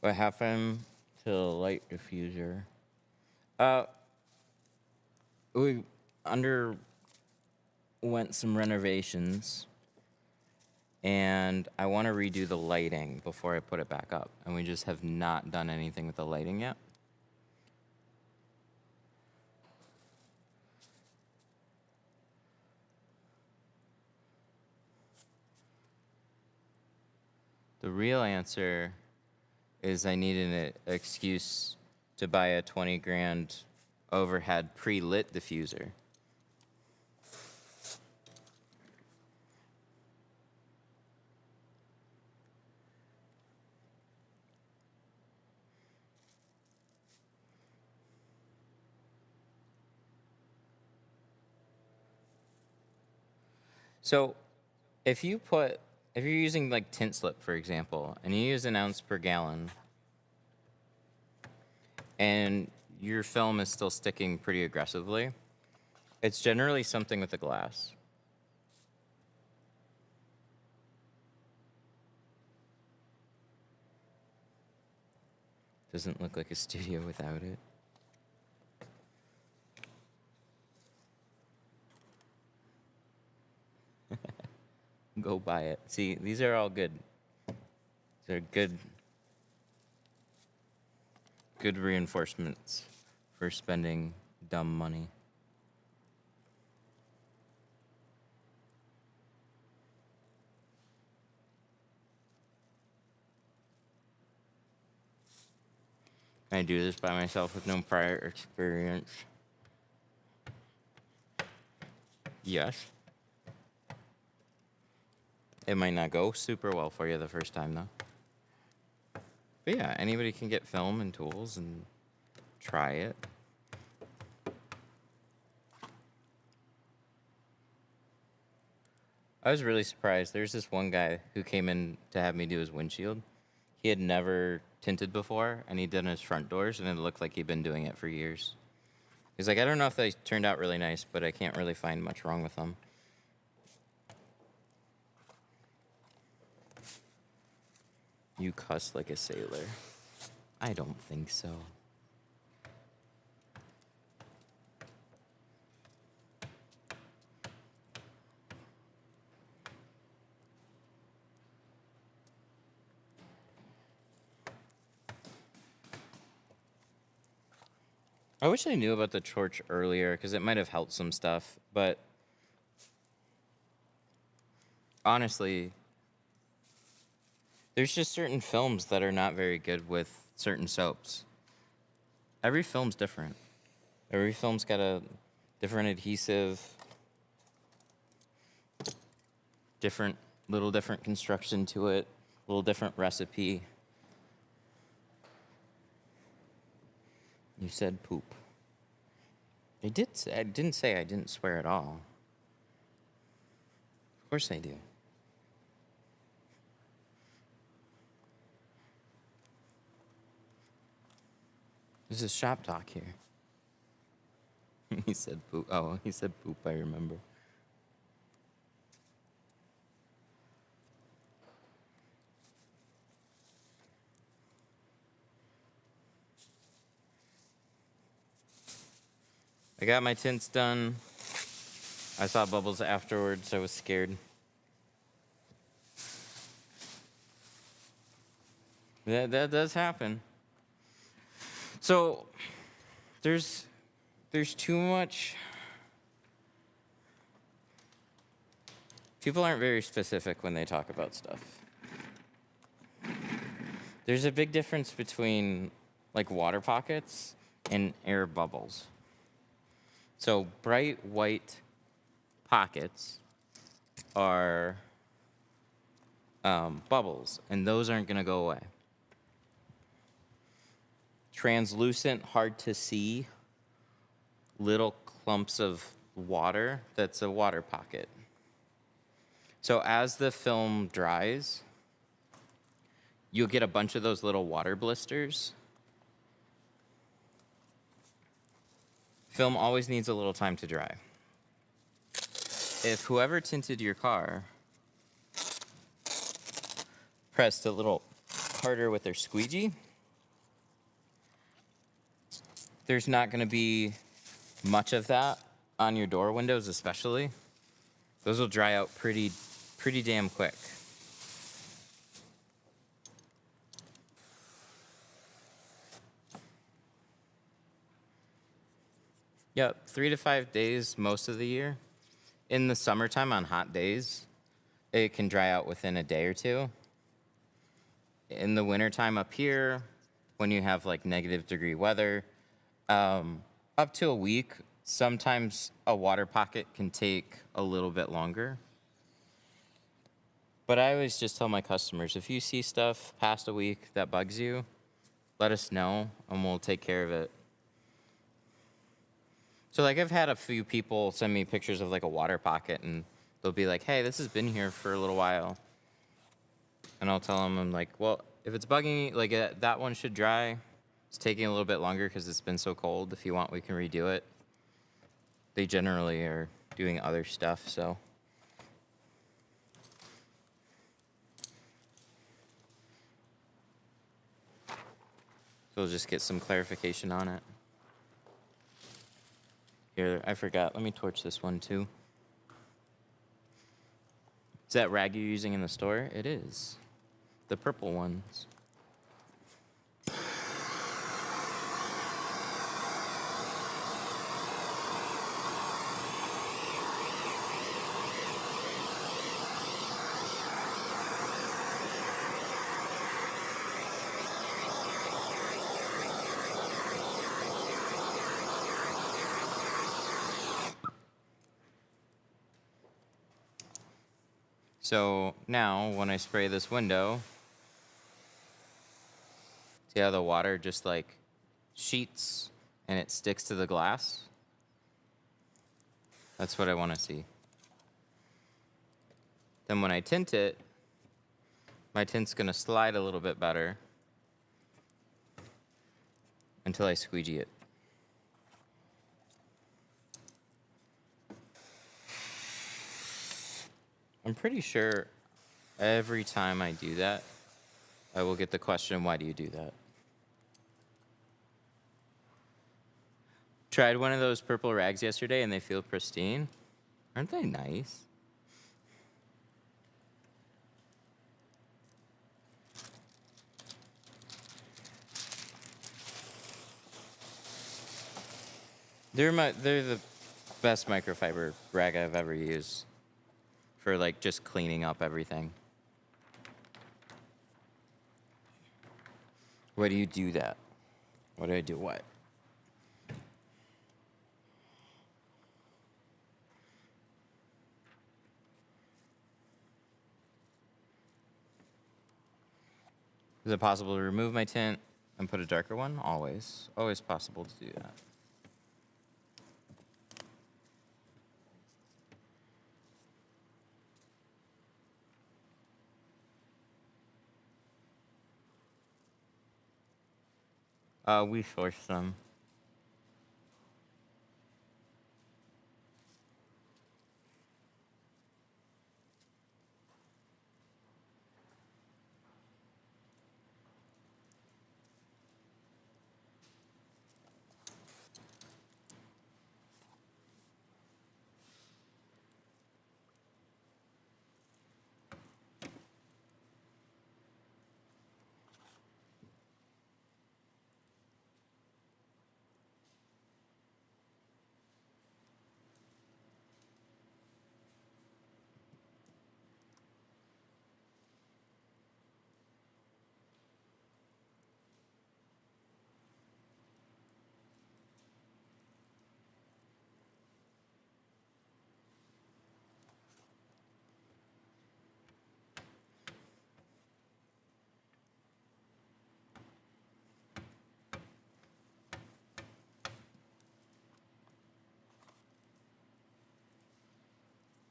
What happened to the light diffuser? We underwent some renovations, and I want to redo the lighting before I put it back up. And we just have not done anything with the lighting yet. The real answer is I need an excuse to buy a 20 grand overhead pre-lit diffuser. So if you're using like tint slip, for example, and you use an ounce per gallon, and your film is still sticking pretty aggressively, it's generally something with the glass. Doesn't look like a studio without it. Go buy it. See, these are all good. They're good reinforcements for spending dumb money. I do this by myself with no prior experience. Yes. It might not go super well for you the first time, though. But yeah, anybody can get film and tools and try it. I was really surprised. There's this one guy who came in to have me do his windshield. He had never tinted before, and he did his front doors, and it looked like he'd been doing it for years. He's like, I don't know if they turned out really nice, but I can't really find much wrong with them. You cuss like a sailor. I don't think so. I wish I knew about the torch earlier, because it might have helped some stuff, but honestly, there's just certain films that are not very good with certain soaps. Every film's different. Every film's got a different adhesive, little different construction to it, a little different recipe. You said poop. I didn't say I didn't swear at all. Of course I do. There's a shop talk here. He said poop. Oh, he said poop, I remember. I got my tints done. I saw bubbles afterwards. I was scared. That does happen. So there's too much. People aren't very specific when they talk about stuff. There's a big difference between like water pockets and air bubbles. So bright white pockets are bubbles, and those aren't going to go away. Translucent, hard to see, little clumps of water, that's a water pocket. So as the film dries, you'll get a bunch of those little water blisters. Film always needs a little time to dry. If whoever tinted your car pressed a little harder with their squeegee, there's not going to be much of that on your door windows especially. Those will dry out pretty damn quick. Yep, 3 to 5 days most of the year. In the summertime on hot days, it can dry out within a day or two. In the wintertime up here, when you have like -degree weather, up to a week. Sometimes a water pocket can take a little bit longer. But I always just tell my customers, if you see stuff past a week that bugs you, let us know and we'll take care of it. So like I've had a few people send me pictures of like a water pocket and they'll be like, hey, this has been here for a little while. And I'll tell them, I'm like, well, if it's bugging you, like that one should dry. It's taking a little bit longer because it's been so cold. If you want, we can redo it. They generally are doing other stuff, so. So we'll just get some clarification on it. Here, I forgot. Let me torch this one too. Is that rag you're using in the store? It is. The purple ones. So now when I spray this window, see how the water just like sheets and it sticks to the glass? That's what I want to see. Then when I tint it, my tint's going to slide a little bit better until I squeegee it. I'm pretty sure every time I do that, I will get the question, why do you do that? Tried one of those purple rags yesterday and they feel pristine. Aren't they nice? They're the best microfiber rag I've ever used for like just cleaning up everything. Why do you do that? Why do I do what? Is it possible to remove my tint and put a darker one? Always. Always possible to do that. We source them.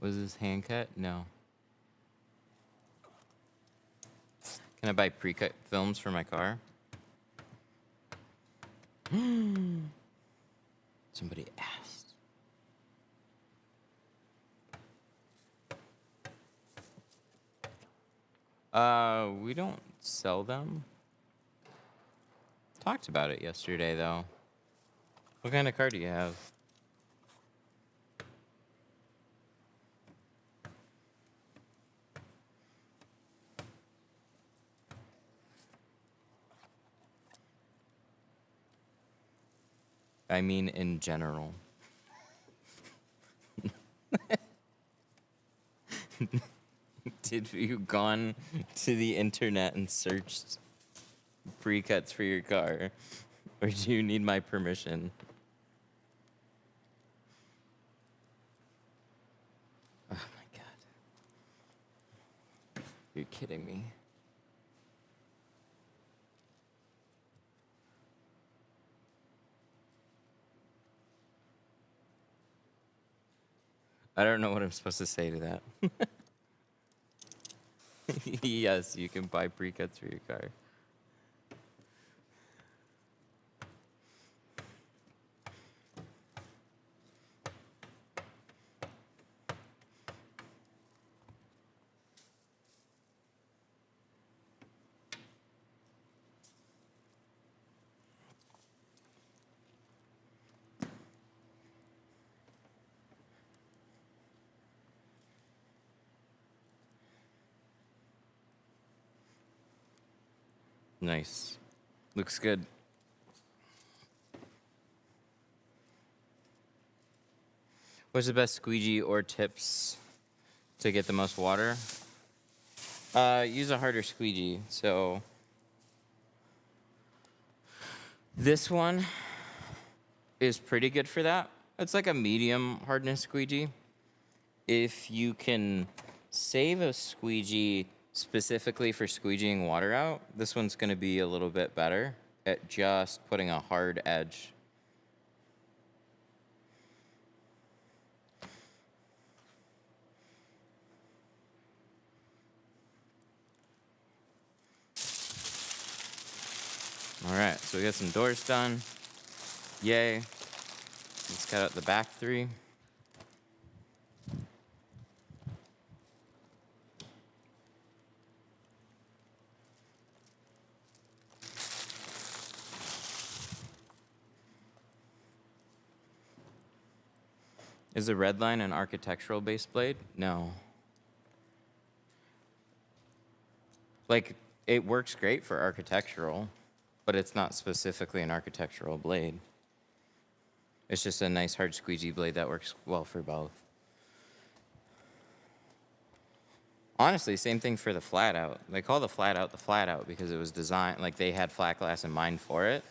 Was this hand cut? No. Can I buy pre-cut films for my car? Somebody asked. We don't sell them. Talked about it yesterday, though. What kind of car do you have? I mean, in general. Did you gone to the internet and searched pre-cuts for your car? Or do you need my permission? Oh my god. You're kidding me. I don't know what I'm supposed to say to that. Yes, you can buy pre-cuts for your car. Nice. Looks good. What's the best squeegee or tips to get the most water? Use a harder squeegee. So this one is pretty good for that. It's like a medium hardness squeegee. If you can save a squeegee specifically for squeegeeing water out, this one's going to be a little bit better at just putting a hard edge. All right, so we got some doors done. Yay. Let's cut out the back three. Is the red line an architectural base blade? No. Like, it works great for architectural, but it's not specifically an architectural blade. It's just a nice hard squeegee blade that works well for both. Honestly, same thing for the flat out. They call the flat out because it was designed, like they had flat glass in mind for it.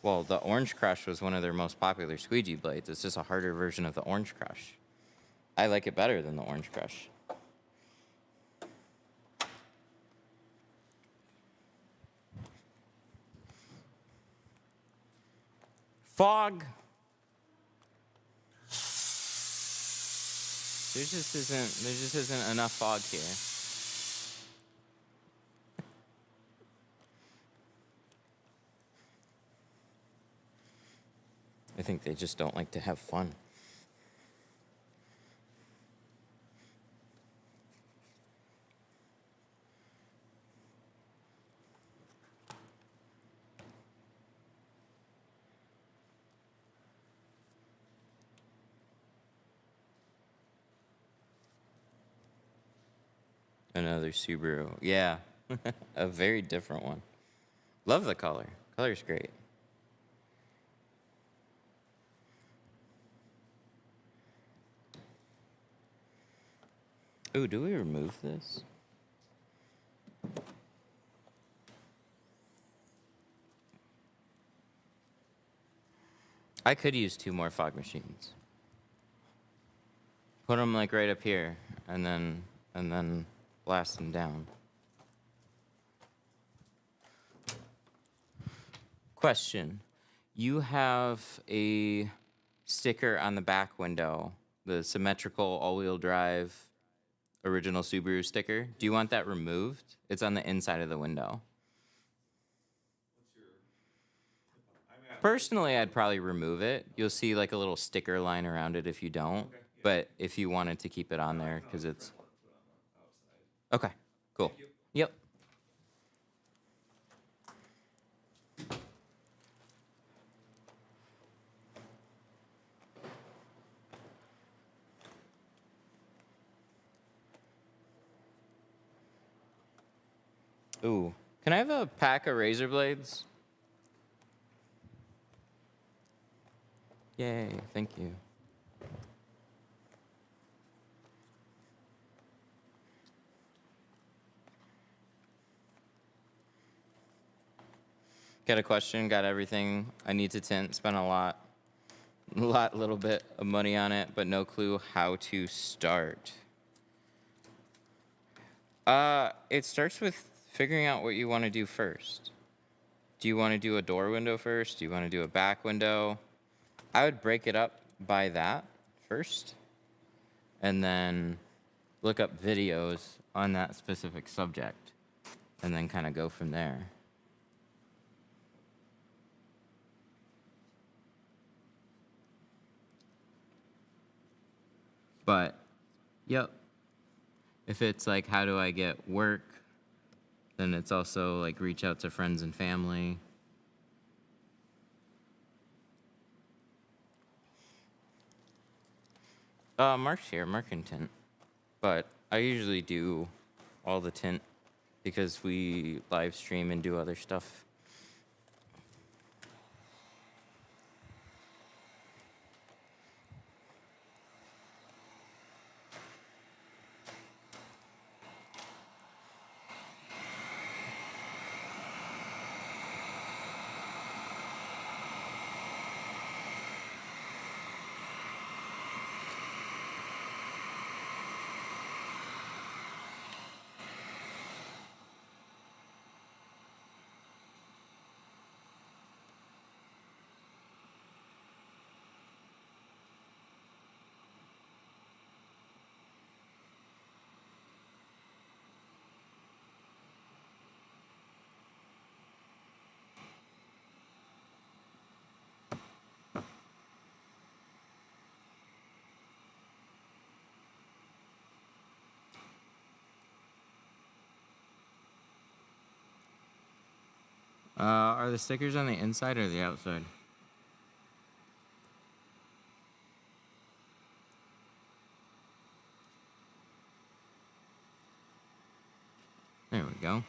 Well, the Orange Crush was one of their most popular squeegee blades. It's just a harder version of the Orange Crush. I like it better than the Orange Crush. Fog. There just isn't enough fog here. think they just don't like to have fun. Another Subaru. Yeah, a very different one. Love the color. Color's great. Ooh, do we remove this? I could use 2 more fog machines. Put them like right up here, and then blast them down. Question: you have a sticker on the back window, the symmetrical all-wheel drive original Subaru sticker. Do you want that removed? It's on the inside of the window. Personally, I'd probably remove it. You'll see like a little sticker line around it if you don't. But if you wanted to keep it on there, because it's... Okay, cool. Yep. Ooh, can I have a pack of razor blades? Yay, thank you. Got a question, got everything I need to tint, spent a little bit of money on it, but no clue how to start. It starts with figuring out what you want to do first. Do you want to do a door window first? Do you want to do a back window? I would break it up by that first, and then look up videos on that specific subject, and then kind of go from there. But, yep. If it's like, how do I get work? Then it's also like reach out to friends and family. Mark's here, Mark can tint. But I usually do all the tint because we live stream and do other stuff. Are the stickers on the inside or the outside? There we go.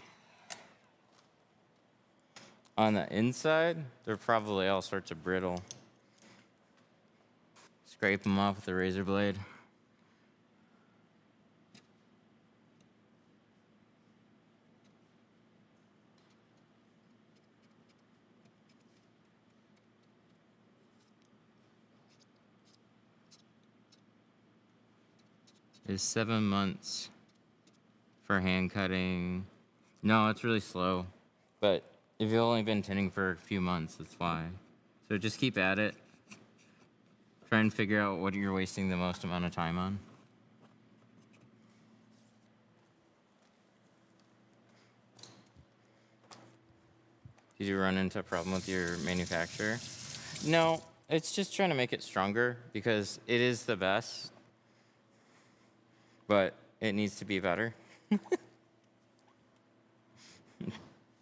On the inside, they're probably all sorts of brittle. Scrape them off with a razor blade. Is 7 months for hand cutting. No, it's really slow. But if you've only been tinting for a few months, that's why. So just keep at it. Try and figure out what you're wasting the most amount of time on. Did you run into a problem with your manufacturer? No, It's just trying to make it stronger because it is the best, but it needs to be better.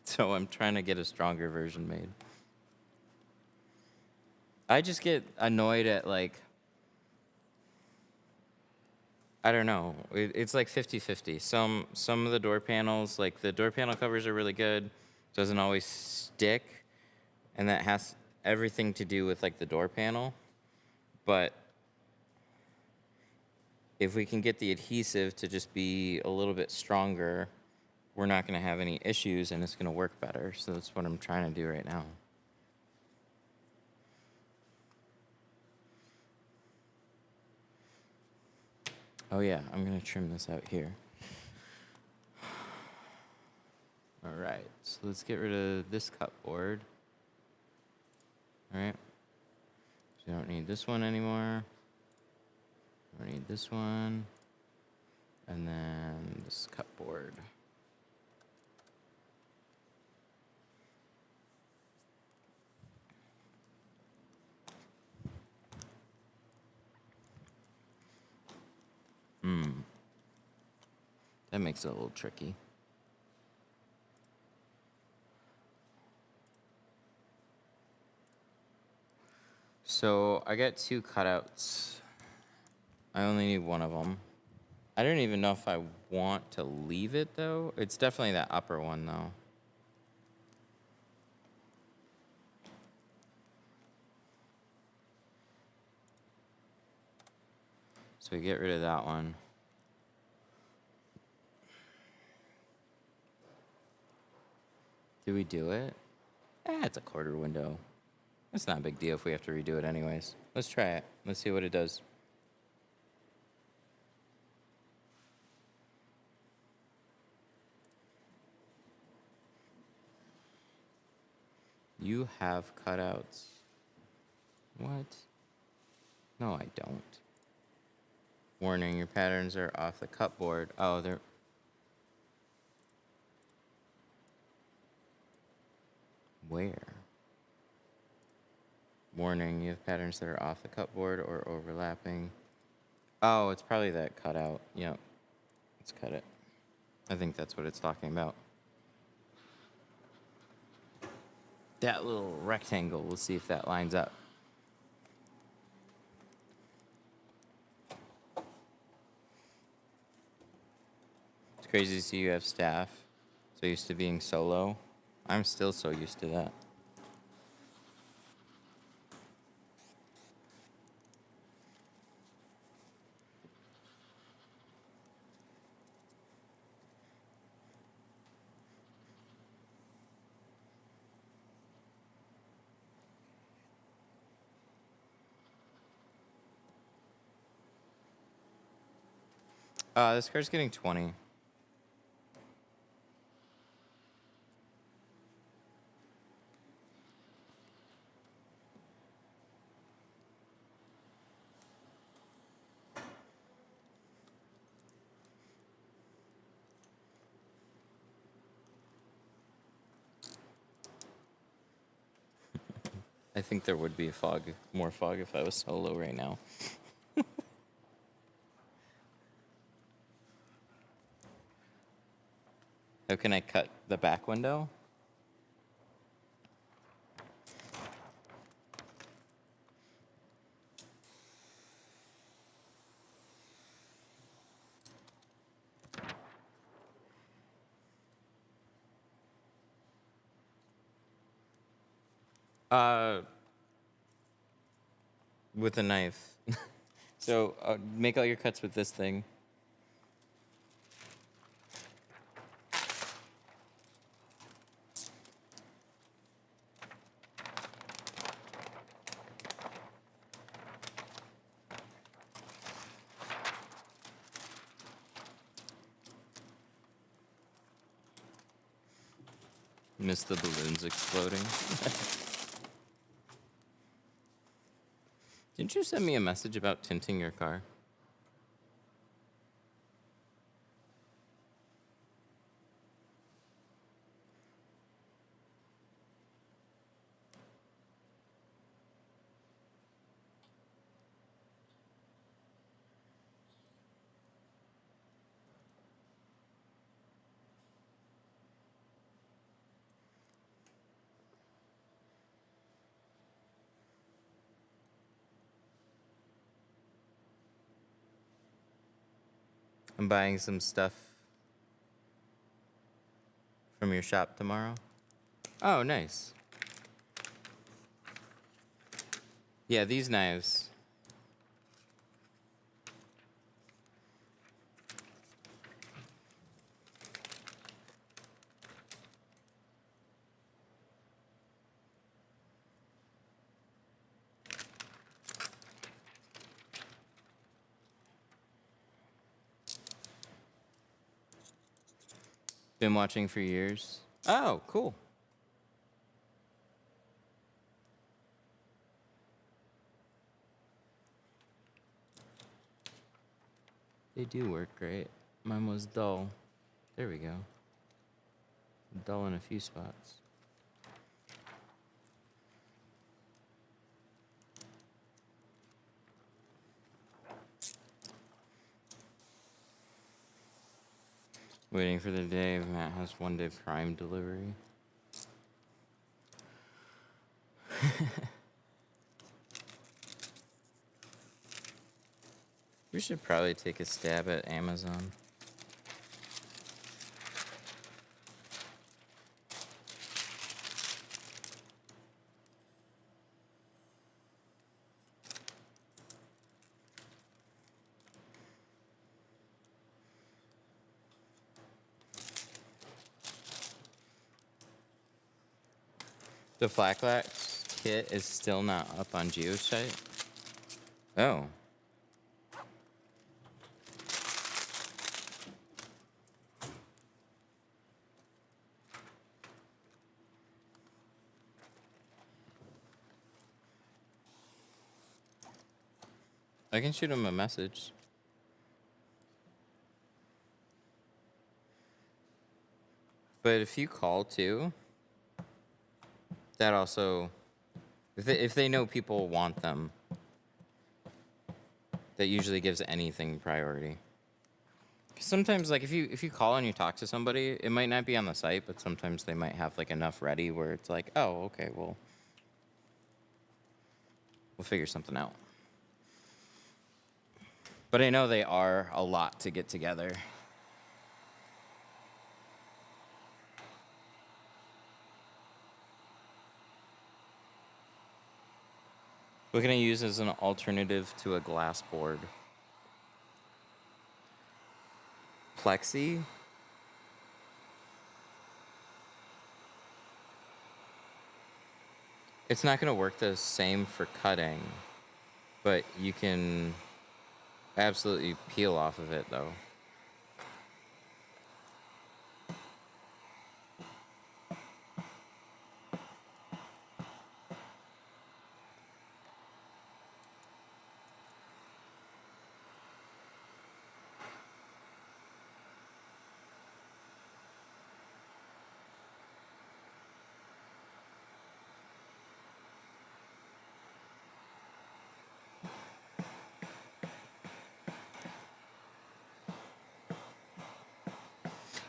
So I'm trying to get a stronger version made. I just get annoyed at, like, I don't know. It's like 50-50. Some of the door panels, like the door panel covers are really good. Doesn't always stick, and that has everything to do with like the door panel. But if we can get the adhesive to just be a little bit stronger, we're not going to have any issues and it's going to work better. So that's what I'm trying to do right now. Oh yeah, I'm going to trim this out here. All right, so let's get rid of this cupboard. All right, so you don't need this one anymore. I need this one, and then this cupboard. That makes it a little tricky. So I got 2 cutouts. I only need one of them. I don't even know if I want to leave it though. It's definitely that upper one though. So we get rid of that one. Do we do it? It's a quarter window. It's not a big deal if we have to redo it anyways. Let's try it. Let's see what it does. You have cutouts. What? No, I don't. Warning, your patterns are off the cupboard. Oh, they're... Where? Warning, you have patterns that are off the cupboard or overlapping. Oh, it's probably that cutout. Yep. Let's cut it. I think that's what it's talking about. That little rectangle, we'll see if that lines up. It's crazy to see you have staff. So used to being solo. I'm still so used to that. This car's getting 20. I think there would be more fog if I was solo right now. How can I cut the back window? With a knife. So make all your cuts with this thing. Miss the balloons exploding. Didn't you send me a message about tinting your car? I'm buying some stuff from your shop tomorrow. Oh, nice. Yeah, these knives. Been watching for years. Oh, cool. They do work great. Mine was dull. There we go. Dull in a few spots. Waiting for the day Matt has one day Prime delivery. We should probably take a stab at Amazon. The Flacklax kit is still not up on Geosite. Oh. I can shoot him a message. But if you call too, that also, if they know people want them, that usually gives anything priority. 'Cause sometimes, like, if you call and you talk to somebody, it might not be on the site, but sometimes they might have like enough ready where it's like, oh, okay, well, we'll figure something out. But I know they are a lot to get together. What can I use as an alternative to a glass board? Plexi? It's not going to work the same for cutting, but you can absolutely peel off of it though.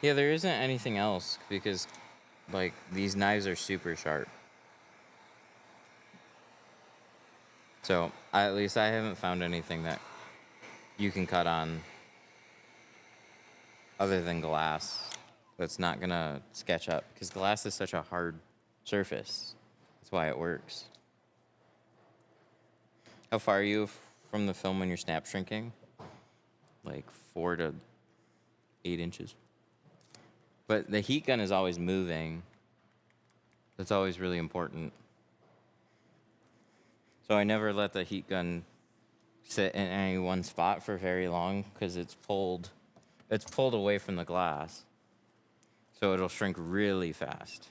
Yeah, there isn't anything else because, like, these knives are super sharp. So, at least I haven't found anything that you can cut on other than glass that's not gonna sketch up because glass is such a hard surface. That's why it works. How far are you from the film when you're snap shrinking? Like 4 to 8 inches. But the heat gun is always moving. That's always really important. So I never let the heat gun sit in any one spot for very long because it's pulled away from the glass. So it'll shrink really fast.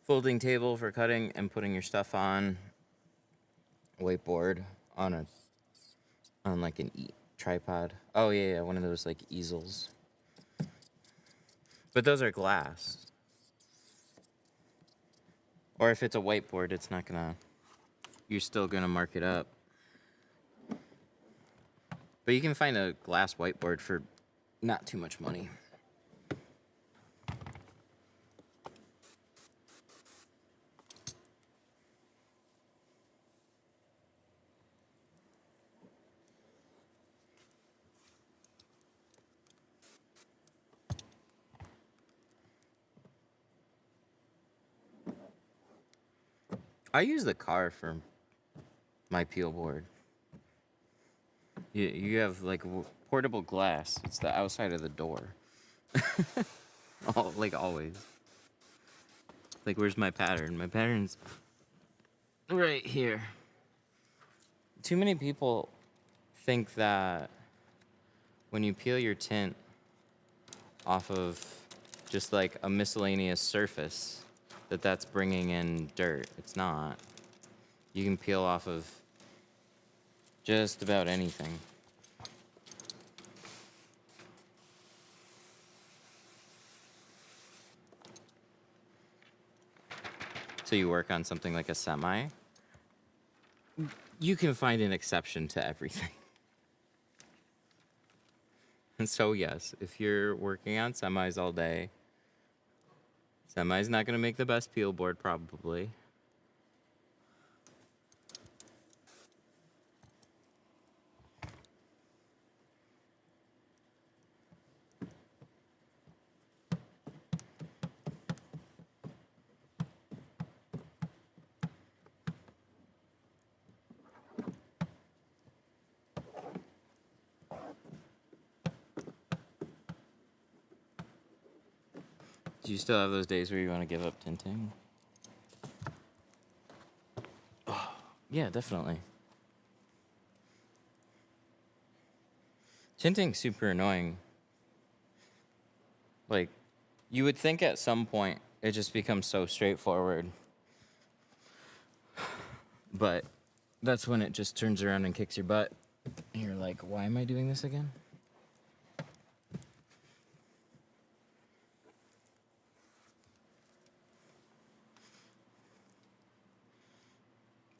Folding table for cutting and putting your stuff on. Whiteboard on like an tripod. Oh yeah, one of those like easels. But those are glass. Or if it's a whiteboard, it's not gonna, you're still gonna mark it up. But you can find a glass whiteboard for not too much money. I use the car for my peel board. You have like portable glass. It's the outside of the door. Like always. Like, where's my pattern? My pattern's right here. Too many people think that when you peel your tint off of just like a miscellaneous surface, that's bringing in dirt. It's not. You can peel off of just about anything. So you work on something like a semi, you can find an exception to everything. And so yes, if you're working on semis all day, semi's not going to make the best peel board probably. Do you still have those days where you want to give up tinting? Oh, yeah, definitely. Tinting's super annoying. Like, you would think at some point it just becomes so straightforward. But that's when it just turns around and kicks your butt. And you're like, why am I doing this again?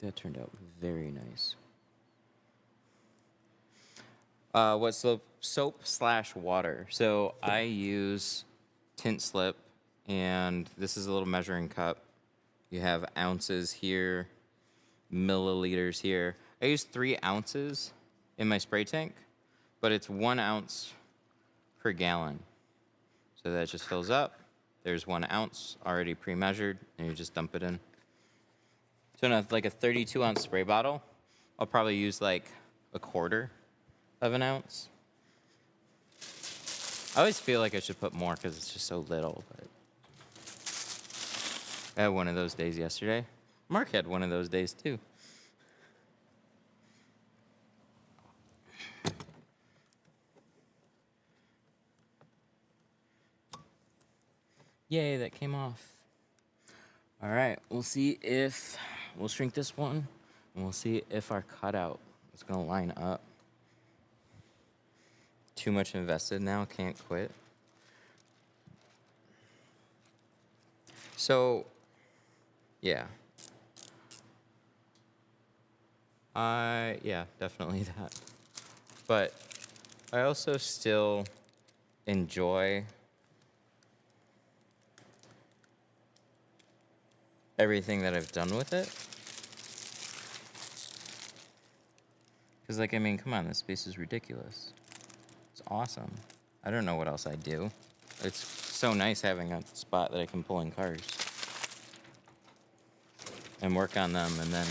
That turned out very nice. What soap / water? So I use tint slip, and this is a little measuring cup. You have ounces here, milliliters here. I use 3 ounces in my spray tank, but it's 1 ounce per gallon. So that just fills up. There's 1 ounce already pre-measured, and you just dump it in. So in like a 32 ounce spray bottle, I'll probably use like a 1/4 of an ounce. I always feel like I should put more because it's just so little. But I had one of those days yesterday. Mark had one of those days too. Yay, that came off. All right, we'll see if we'll shrink this one, and we'll see if our cutout is gonna line up. Too much invested now, can't quit. So, yeah. Yeah, definitely that. But I also still enjoy everything that I've done with it. Because, like, I mean, come on, this space is ridiculous. It's awesome. I don't know what else I'd do. It's so nice having a spot that I can pull in cars and work on them, and then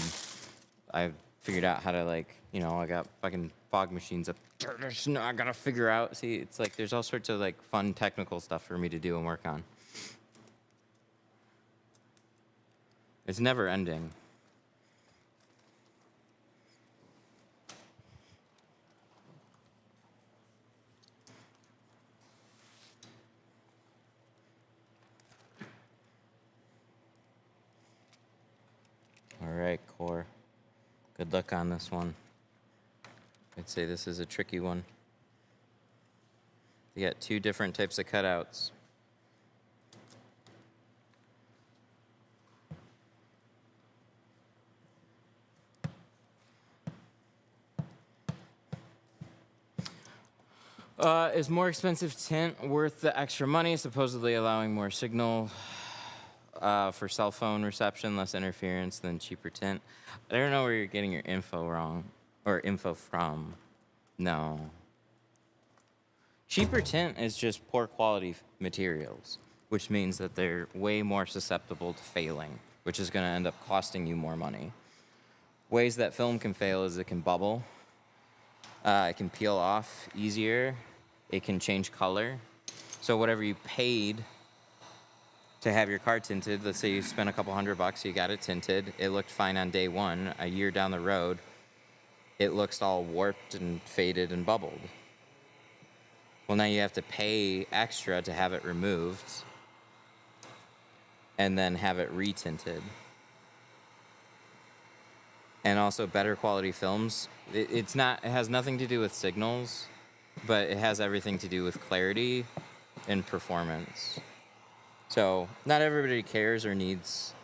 I figured out how to, like, you know, I got fucking fog machines up there. I gotta figure out. See, it's like there's all sorts of like fun technical stuff for me to do and work on. It's never ending. All right, core. Good luck on this one. I'd say this is a tricky one. You got 2 different types of cutouts. Is more expensive tint worth the extra money, supposedly allowing more signal for cell phone reception, less interference than cheaper tint? I don't know where you're getting your info wrong, or info from. No. Cheaper tint is just poor quality materials, which means that they're way more susceptible to failing, which is going to end up costing you more money. Ways that film can fail is it can bubble, it can peel off easier, it can change color. So whatever you paid to have your car tinted, let's say you spent a couple $100, you got it tinted, it looked fine on day one, a year down the road, it looks all warped and faded and bubbled. Well, now you have to pay extra to have it removed and then have it retinted. And also better quality films. It has nothing to do with signals, but it has everything to do with clarity and performance. So not everybody cares or needs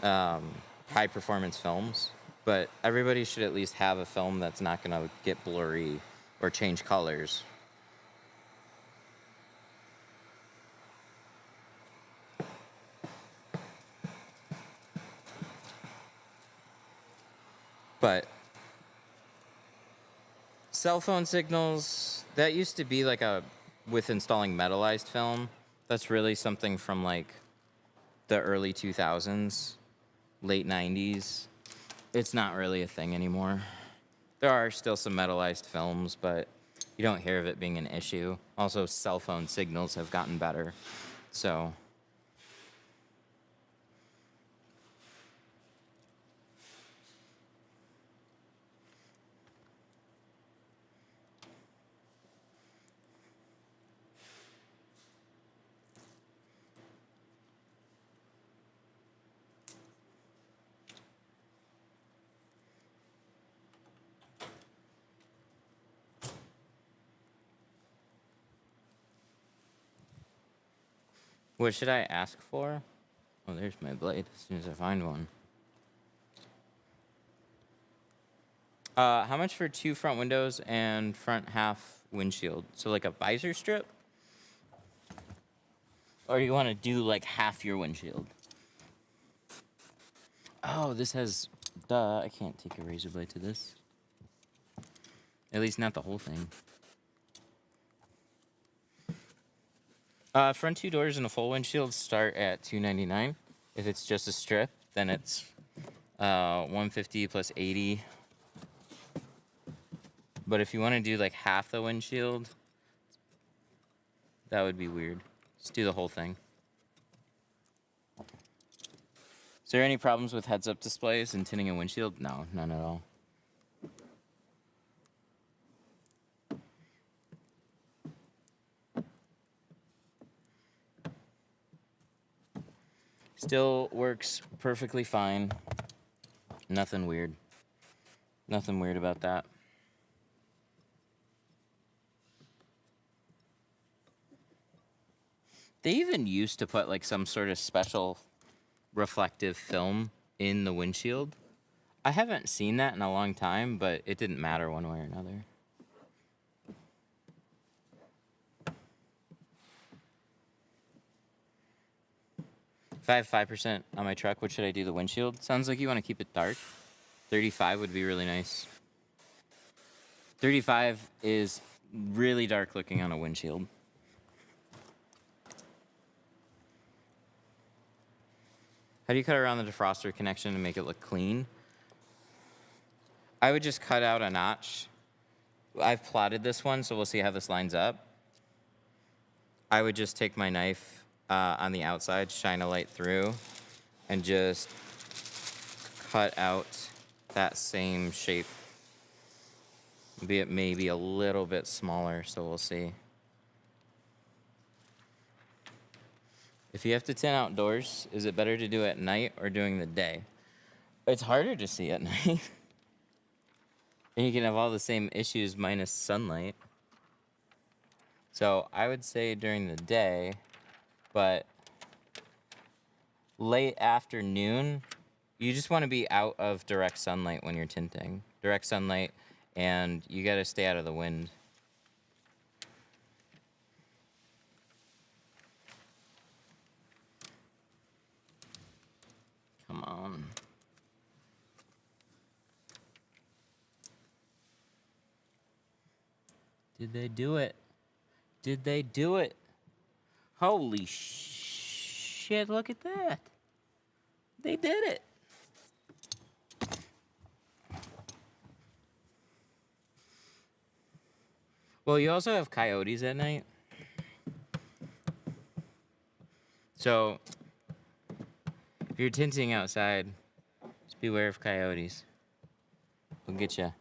high performance films, but everybody should at least have a film that's not going to get blurry or change colors. But cell phone signals, that used to be like with installing metallized film. That's really something from like the early 2000s, late 90s. It's not really a thing anymore. There are still some metallized films, but you don't hear of it being an issue. Also, cell phone signals have gotten better. So what should I ask for? Oh, there's my blade as soon as I find one. How much for 2 front windows and front half windshield? So like a visor strip? Or you want to do like half your windshield? Oh, this has... Duh, I can't take a razor blade to this. At least not the whole thing. Front 2 doors and a full windshield start at $299. If it's just a strip, then it's $150 plus $80. But if you want to do like half the windshield, that would be weird. Just do the whole thing. Is there any problems with heads-up displays and tinting a windshield? No, none at all. Still works perfectly fine. Nothing weird. Nothing weird about that. They even used to put like some sort of special reflective film in the windshield. I haven't seen that in a long time, but it didn't matter one way or another. If I have 5% on my truck, what should I do the windshield? Sounds like you want to keep it dark. 35 would be really nice. 35 is really dark looking on a windshield. How do you cut around the defroster connection to make it look clean? I would just cut out a notch. I've plotted this one, so we'll see how this lines up. I would just take my knife on the outside, shine a light through, and just cut out that same shape. Be it maybe a little bit smaller, so we'll see. If you have to tint outdoors, is it better to do it at night or during the day? It's harder to see at night. And you can have all the same issues minus sunlight. So I would say during the day, but late afternoon, you just want to be out of direct sunlight when you're tinting. Direct sunlight, and you got to stay out of the wind. down. Did they do it? Did they do it? Holy shit, look at that. They did it. Well, you also have coyotes at night. So, if you're tinting outside, just beware of coyotes. They'll get you.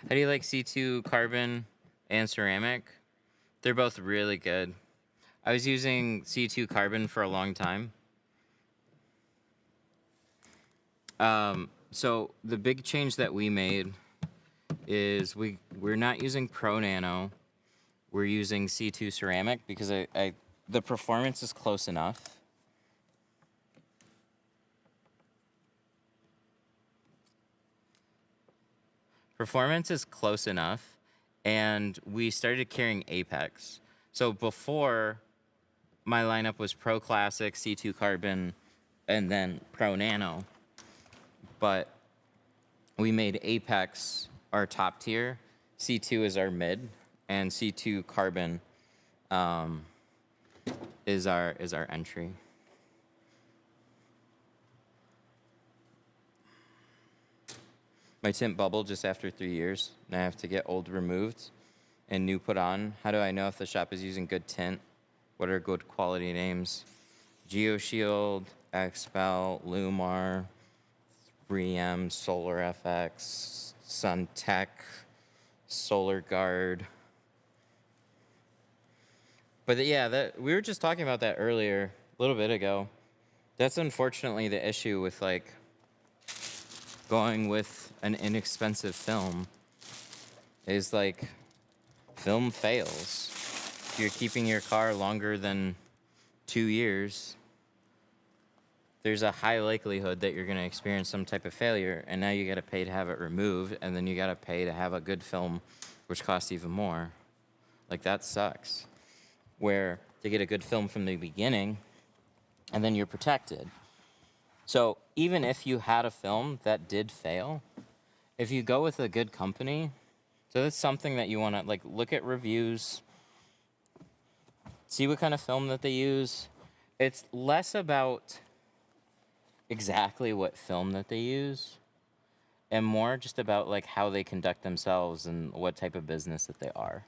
How do you like C2 carbon and ceramic? They're both really good. I was using C2 carbon for a long time. So the big change that we made is we're not using Pro Nano. We're using C2 ceramic because the performance is close enough. Performance is close enough, and we started carrying Apex. So before, my lineup was Pro Classic, C2 Carbon, and then Pro Nano. But we made Apex our top tier, C2 is our mid, and C2 Carbon is our entry. My tint bubbled just after 3 years, and I have to get old removed and new put on. How do I know if the shop is using good tint? What are good quality names? GeoShield, Expel, Lumar, 3M, Solar FX, Suntech, Solar Guard. But yeah, we were just talking about that earlier, a little bit ago. That's unfortunately the issue with like going with an inexpensive film is like film fails. If you're keeping your car longer than 2 years, there's a high likelihood that you're going to experience some type of failure, and now you got to pay to have it removed, and then you got to pay to have a good film, which costs even more. Like, that sucks. Where to get a good film from the beginning, and then you're protected. So even if you had a film that did fail, if you go with a good company, so that's something that you want to like look at reviews, see what kind of film that they use. It's less about exactly what film that they use and more just about like how they conduct themselves and what type of business that they are.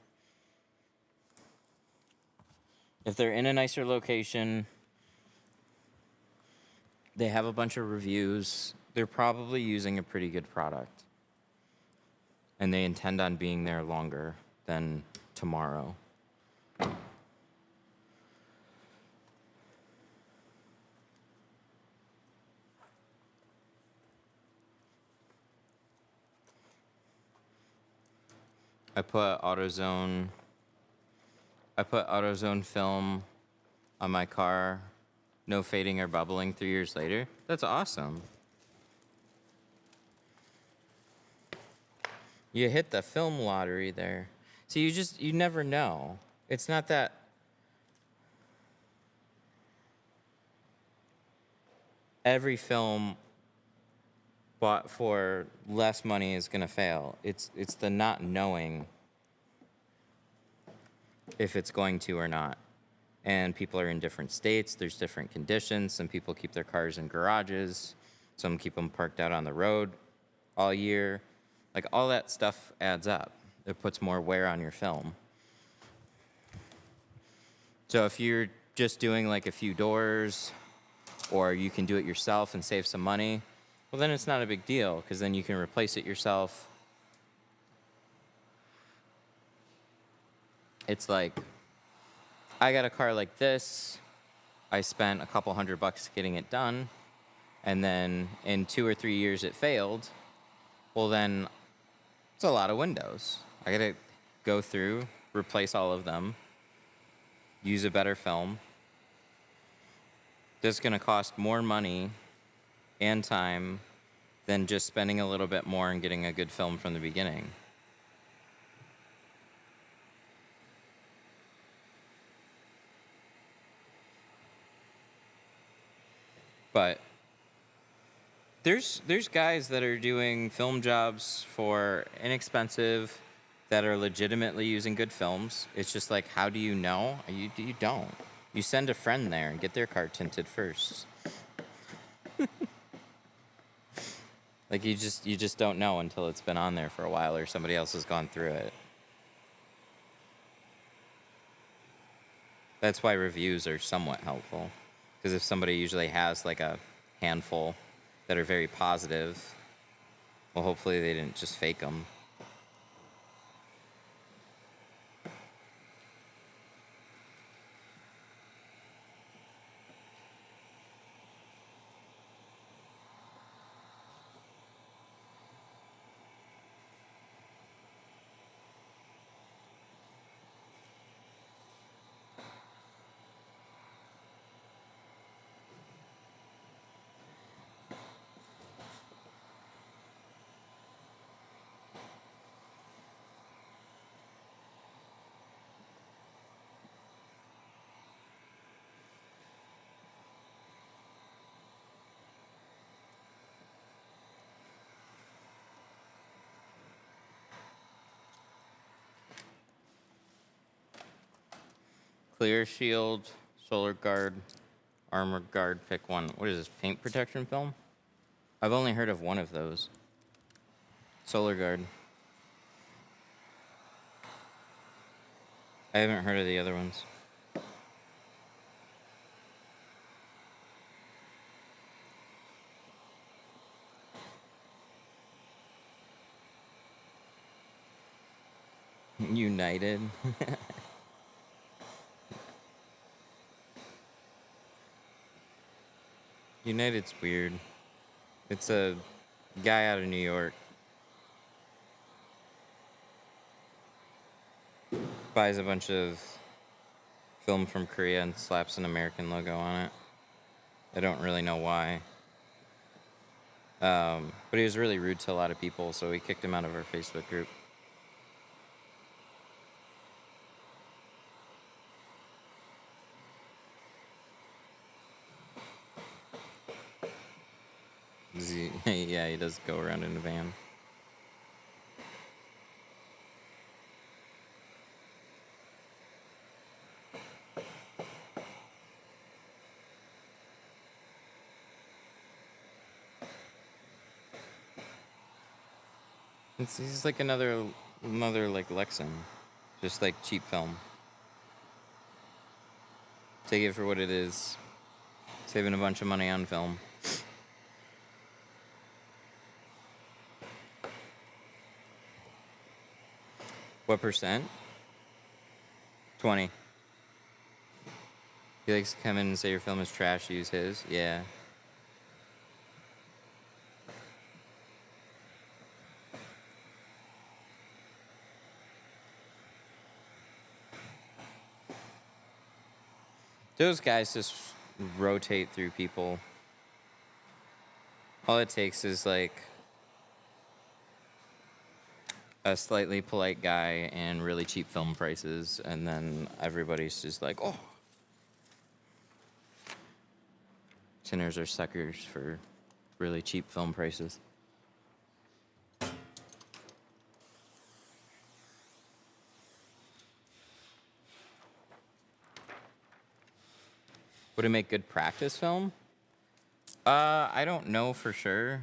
If they're in a nicer location, they have a bunch of reviews, they're probably using a pretty good product. And they intend on being there longer than tomorrow. I put AutoZone film on my car, no fading or bubbling 3 years later. That's awesome. You hit the film lottery there. So you never know. It's not that every film bought for less money is gonna fail. It's the not knowing if it's going to or not. And people are in different states, there's different conditions. Some people keep their cars in garages, some keep them parked out on the road all year. Like, all that stuff adds up. It puts more wear on your film. So if you're just doing like a few doors, or you can do it yourself and save some money, well, then it's not a big deal, because then you can replace it yourself. It's like, I got a car like this, I spent a couple $100 getting it done, and then in 2 or 3 years it failed. Well, then it's a lot of windows. I gotta go through, replace all of them, use a better film. This is gonna cost more money and time than just spending a little bit more and getting a good film from the beginning. But there's guys that are doing film jobs for inexpensive, that are legitimately using good films. It's just like, how do you know? You don't. You send a friend there and get their car tinted first. Like you just don't know until it's been on there for a while or somebody else has gone through it. That's why reviews are somewhat helpful. Because if somebody usually has like a handful that are very positive, well, hopefully they didn't just fake them. Clear shield, solar guard, armor guard, pick one. What is this, paint protection film? I've only heard of one of those. Solar guard. I haven't heard of the other ones. United. United's weird. It's a guy out of New York. Buys a bunch of film from Korea and slaps an American logo on it. I don't really know why. But he was really rude to a lot of people, so we kicked him out of our Facebook group. Yeah, he does go around in a van. He's like another like Lexan, just like cheap film. Take it for what it is. Saving a bunch of money on film. What percent? 20. He likes to come in and say your film is trash, use his. Yeah. Those guys just rotate through people. All it takes is like a slightly polite guy and really cheap film prices, and then everybody's just like, oh. Tinners are suckers for really cheap film prices. Would it make good practice film? I don't know for sure.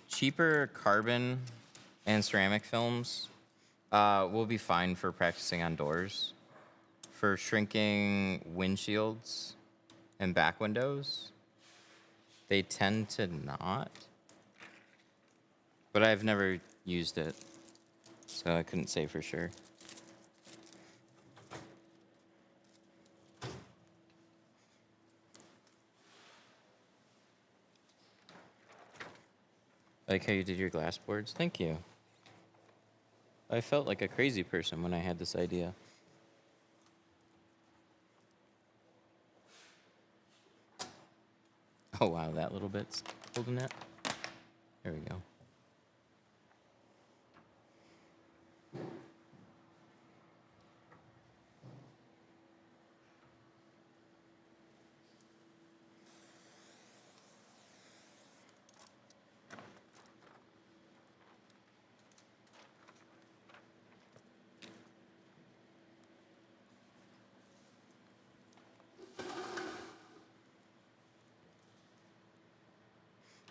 Cheaper carbon and ceramic films will be fine for practicing on doors. For shrinking windshields and back windows, they tend to not. But I've never used it, so I couldn't say for sure. I like how you did your glass boards. Thank you. I felt like a crazy person when I had this idea. Oh wow, that little bit's holding it. There we go.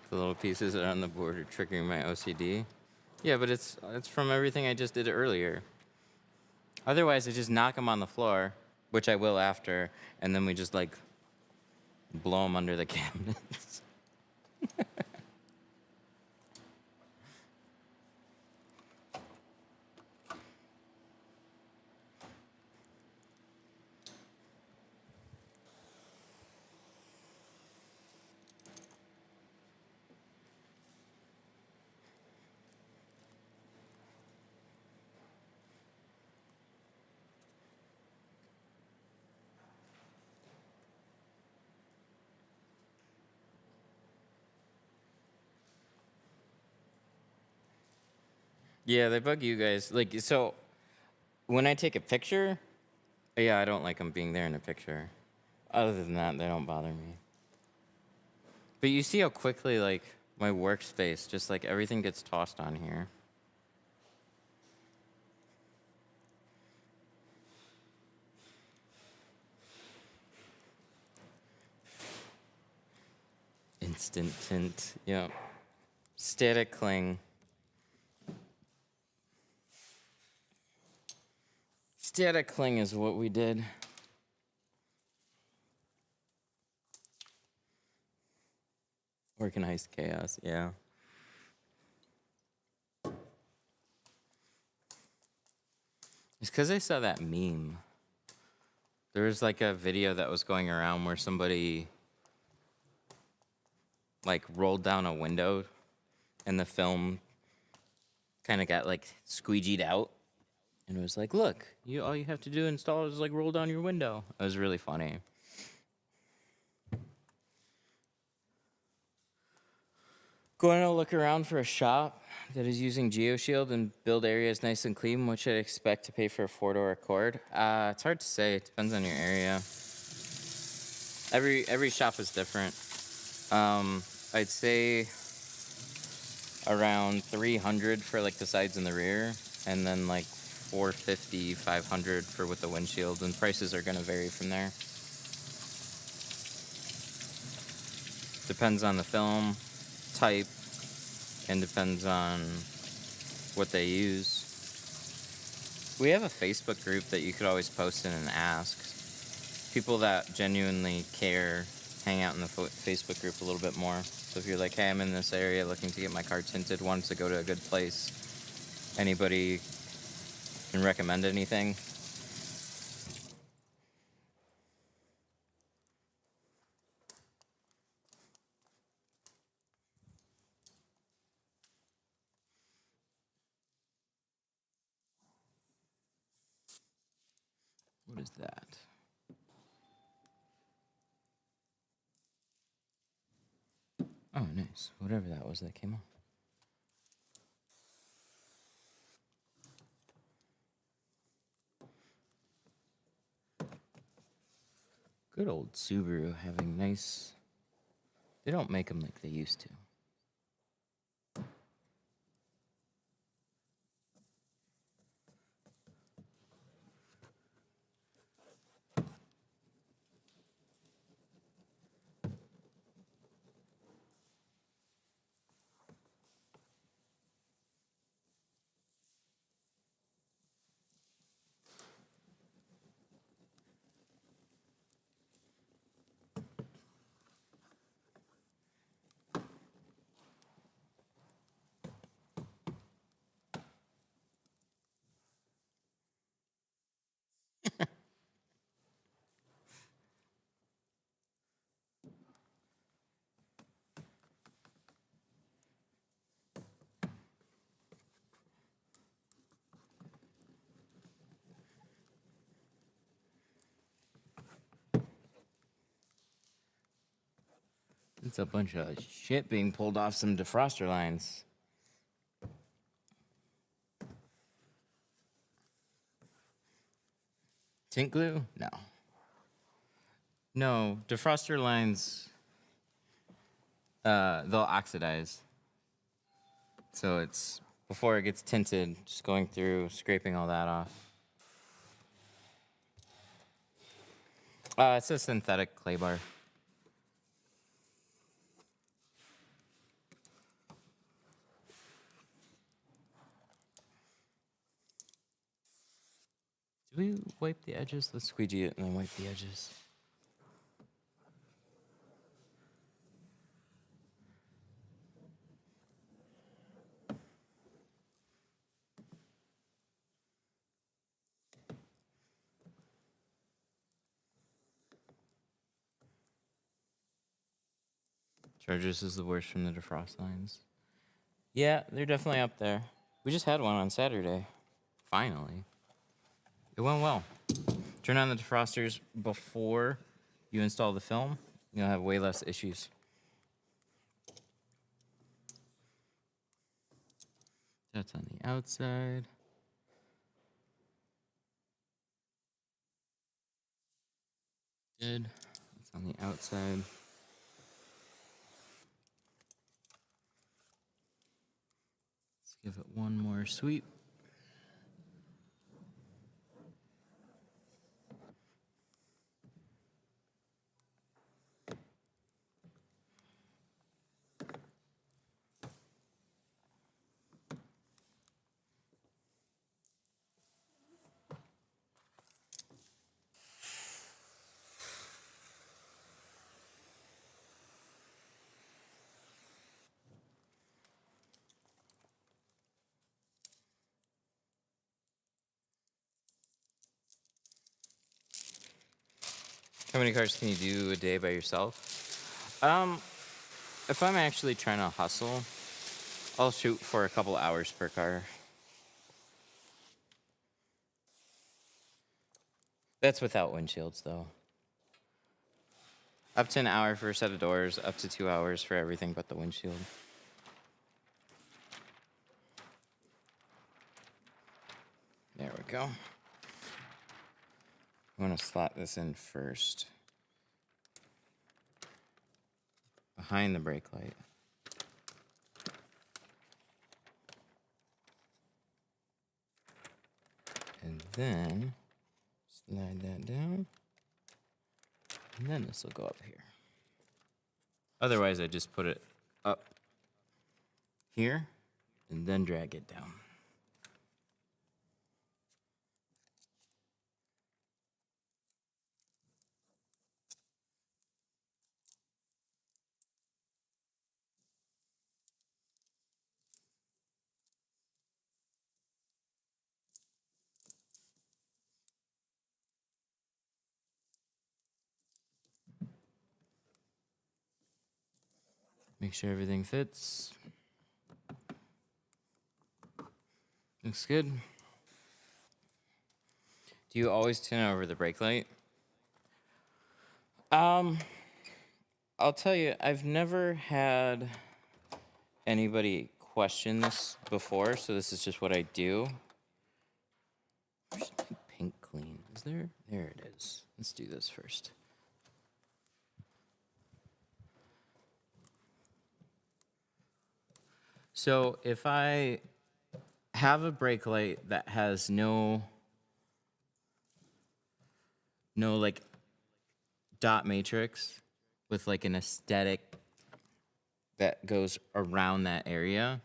The little pieces that are on the board are triggering my OCD. Yeah, but it's from everything I just did earlier. Otherwise, I just knock them on the floor, which I will after, and then we just like blow them under the cabinets. Yeah, they bug you guys. Like, so when I take a picture, yeah, I don't like them being there in the picture. Other than that, they don't bother me. But you see how quickly, like, my workspace, just like everything gets tossed on here. Instant tint, yeah. Static cling. Static cling is what we did. Organized chaos, yeah. It's because I saw that meme. There was like a video that was going around where somebody like rolled down a window and the film kind of got like squeegeed out. And it was like, look, all you have to do install is like roll down your window. It was really funny. Going to look around for a shop that is using GeoShield and build areas nice and clean. What should I expect to pay for a 4-door Accord? It's hard to say. It depends on your area. Every shop is different. I'd say around 300 for like the sides and the rear, and then like 450, 500 for with the windshield, and prices are going to vary from there. Depends on the film type and depends on what they use. We have a Facebook group that you could always post in and ask. People that genuinely care hang out in the Facebook group a little bit more. So if you're like, hey, I'm in this area looking to get my car tinted, wanted to go to a good place, anybody can recommend anything? What is that? Oh, nice. Whatever that was that came off. Good old Subaru having nice... They don't make them like they used to. It's a bunch of shit being pulled off some defroster lines. Tint glue? No. No, defroster lines, they'll oxidize. So it's, before it gets tinted, just going through, scraping all that off. It's a synthetic clay bar. Do we wipe the edges? Let's squeegee it and then wipe the edges. Chargers is the worst from the defrost lines. Yeah, they're definitely up there. We just had one on Saturday. Finally. It went well. Turn on the defrosters before you install the film. You'll have way less issues. That's on the outside. Good. That's on the outside. Let's give it one more sweep. How many cars can you do a day by yourself? If I'm actually trying to hustle, I'll shoot for a couple hours per car. That's without windshields, though. Up to an hour for a set of doors, up to 2 hours for everything but the windshield. There we go. I'm going to slot this in first. Behind the brake light. And then slide that down. And then this will go up here. Otherwise, I just put it up here and then drag it down. Make sure everything fits. Looks good. Do you always tint over the brake light? I'll tell you, I've never had anybody question this before, so this is just what I do. Where's my pink clean? Is there? There it is. Let's do this first. So if I have a brake light that has no like dot matrix with like an aesthetic that goes around that area,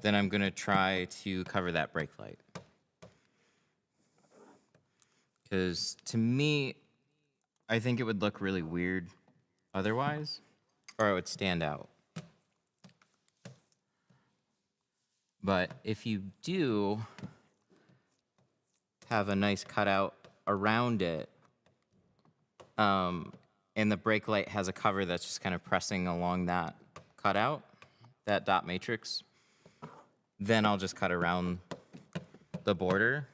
then I'm gonna try to cover that brake light. Because to me, I think it would look really weird otherwise, or it would stand out. But if you do have a nice cutout around it, and the brake light has a cover that's just kind of pressing along that cutout, that dot matrix, then I'll just cut around the border,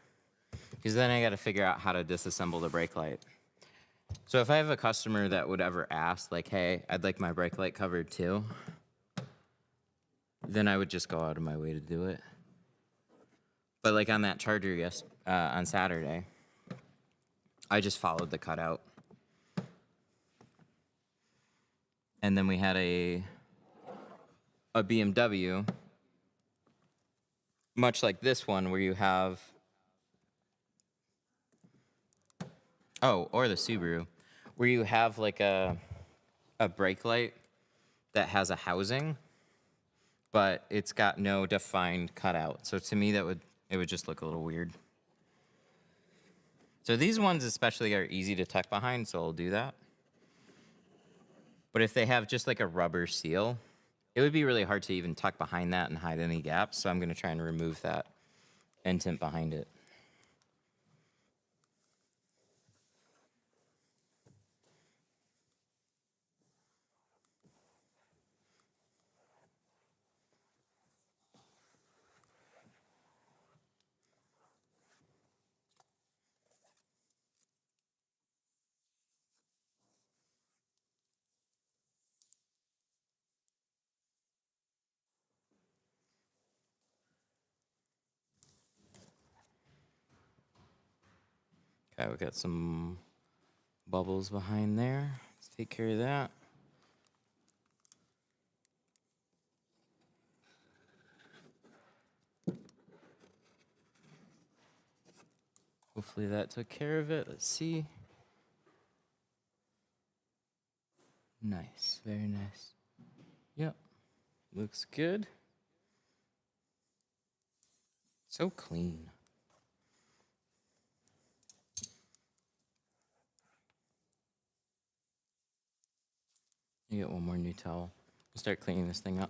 because then I got to figure out how to disassemble the brake light. So if I have a customer that would ever ask, like, hey, I'd like my brake light covered too, then I would just go out of my way to do it. But like on that Charger on Saturday, I just followed the cutout. And then we had a BMW, much like this one, where you have, or the Subaru, where you have like a brake light that has a housing, but it's got no defined cutout. So to me, it would just look a little weird. So these ones especially are easy to tuck behind, so I'll do that. But if they have just like a rubber seal, it would be really hard to even tuck behind that and hide any gaps. So I'm going to try and remove that and tint behind it. Okay, we got some bubbles behind there. Let's take care of that. Hopefully that took care of it. Let's see. Nice, very nice. Yep, looks good. So clean. You get one more new towel. We'll start cleaning this thing up.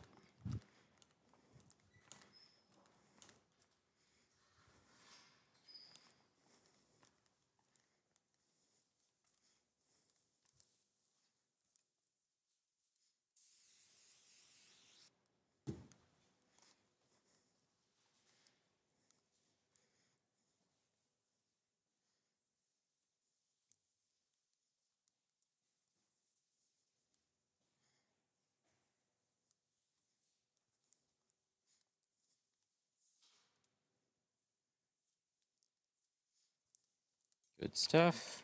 Good stuff.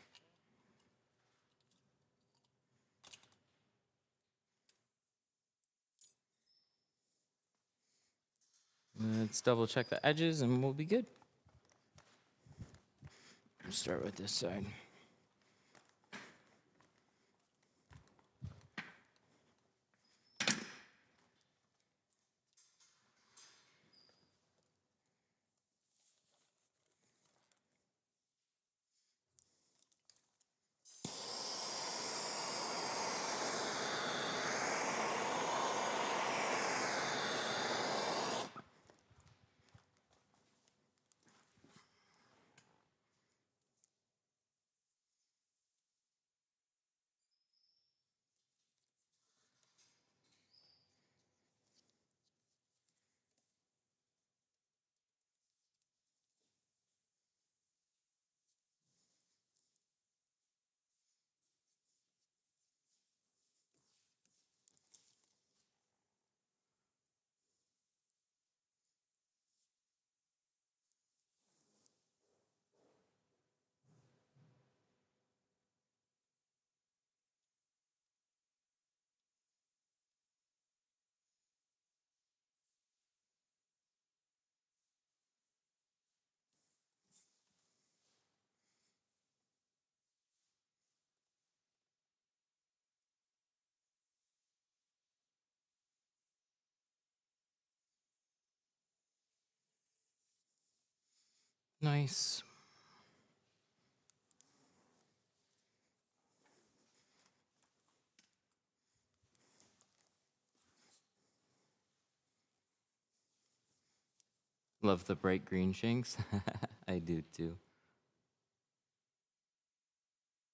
Let's double check the edges and we'll be good. Start with this side. Nice. Love the bright green shanks. I do too.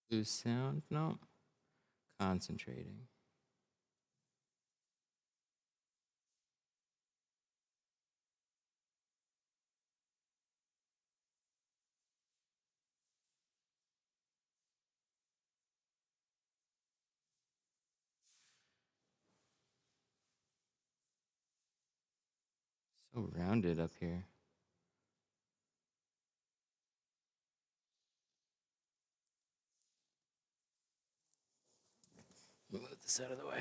Blue sound? No. Concentrating. So rounded up here. Move this out of the way.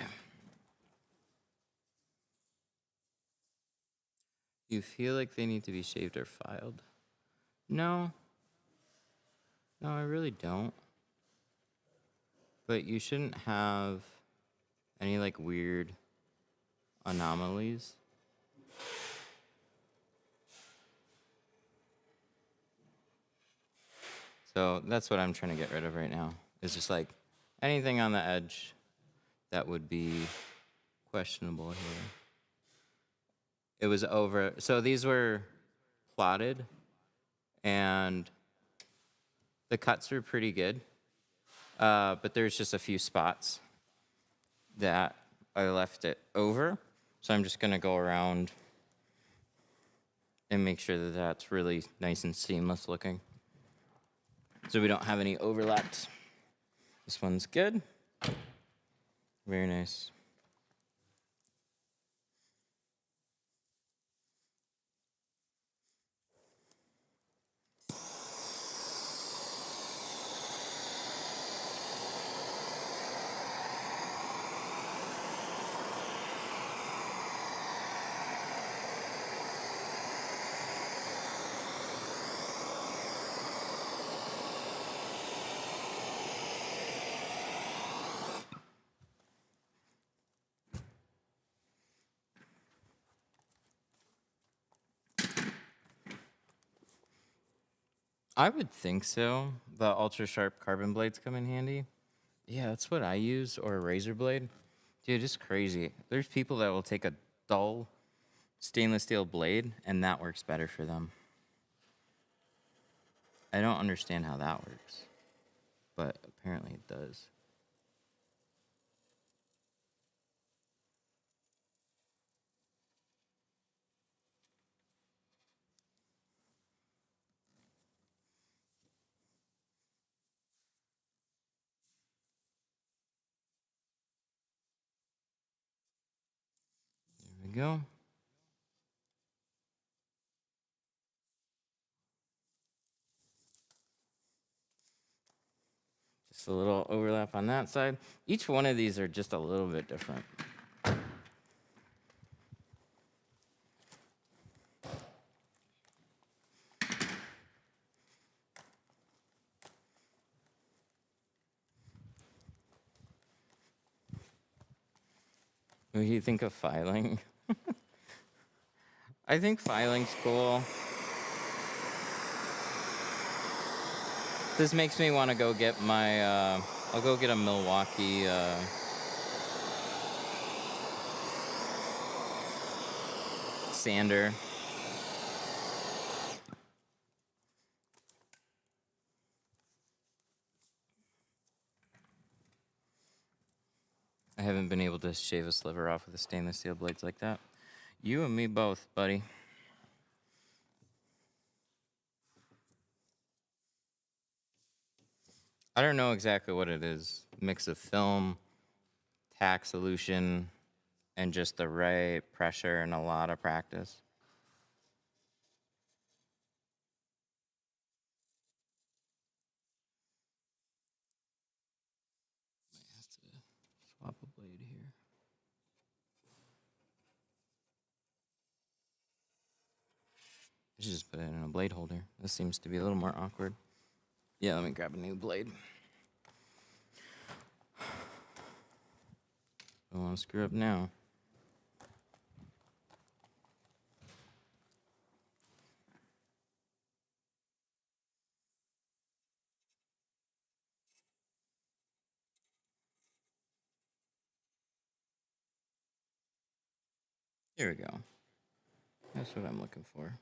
You feel like they need to be shaved or filed? No. No, I really don't. But you shouldn't have any like weird anomalies. So that's what I'm trying to get rid of right now. It's just like anything on the edge that would be questionable here. It was over. So these were plotted, and the cuts were pretty good. But there's just a few spots that I left it over. So I'm just going to go around and make sure that that's really nice and seamless looking. So we don't have any overlaps. This one's good. Very nice. I would think so. The ultra sharp carbon blades come in handy. Yeah, that's what I use, or a razor blade. Dude, it's crazy. There's people that will take a dull stainless steel blade, and that works better for them. I don't understand how that works, but apparently it does. There we go. Just a little overlap on that side. Each one of these are just a little bit different. What do you think of filing? I think filing's cool. This makes me want to go get my, I'll go get a Milwaukee sander. I haven't been able to shave a sliver off with the stainless steel blades like that. You and me both, buddy. I don't know exactly what it is. Mix of film, tack solution, and just the right pressure and a lot of practice. Might have to swap a blade here. I should just put it in a blade holder. This seems to be a little more awkward. Yeah, let me grab a new blade. Don't want to screw up now. Here we go. That's what I'm looking for.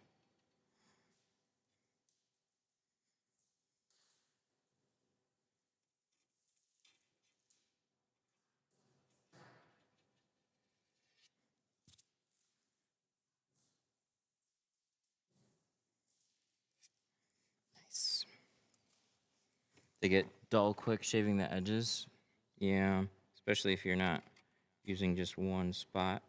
Nice. They get dull quick shaving the edges. Yeah, especially if you're not using just one spot.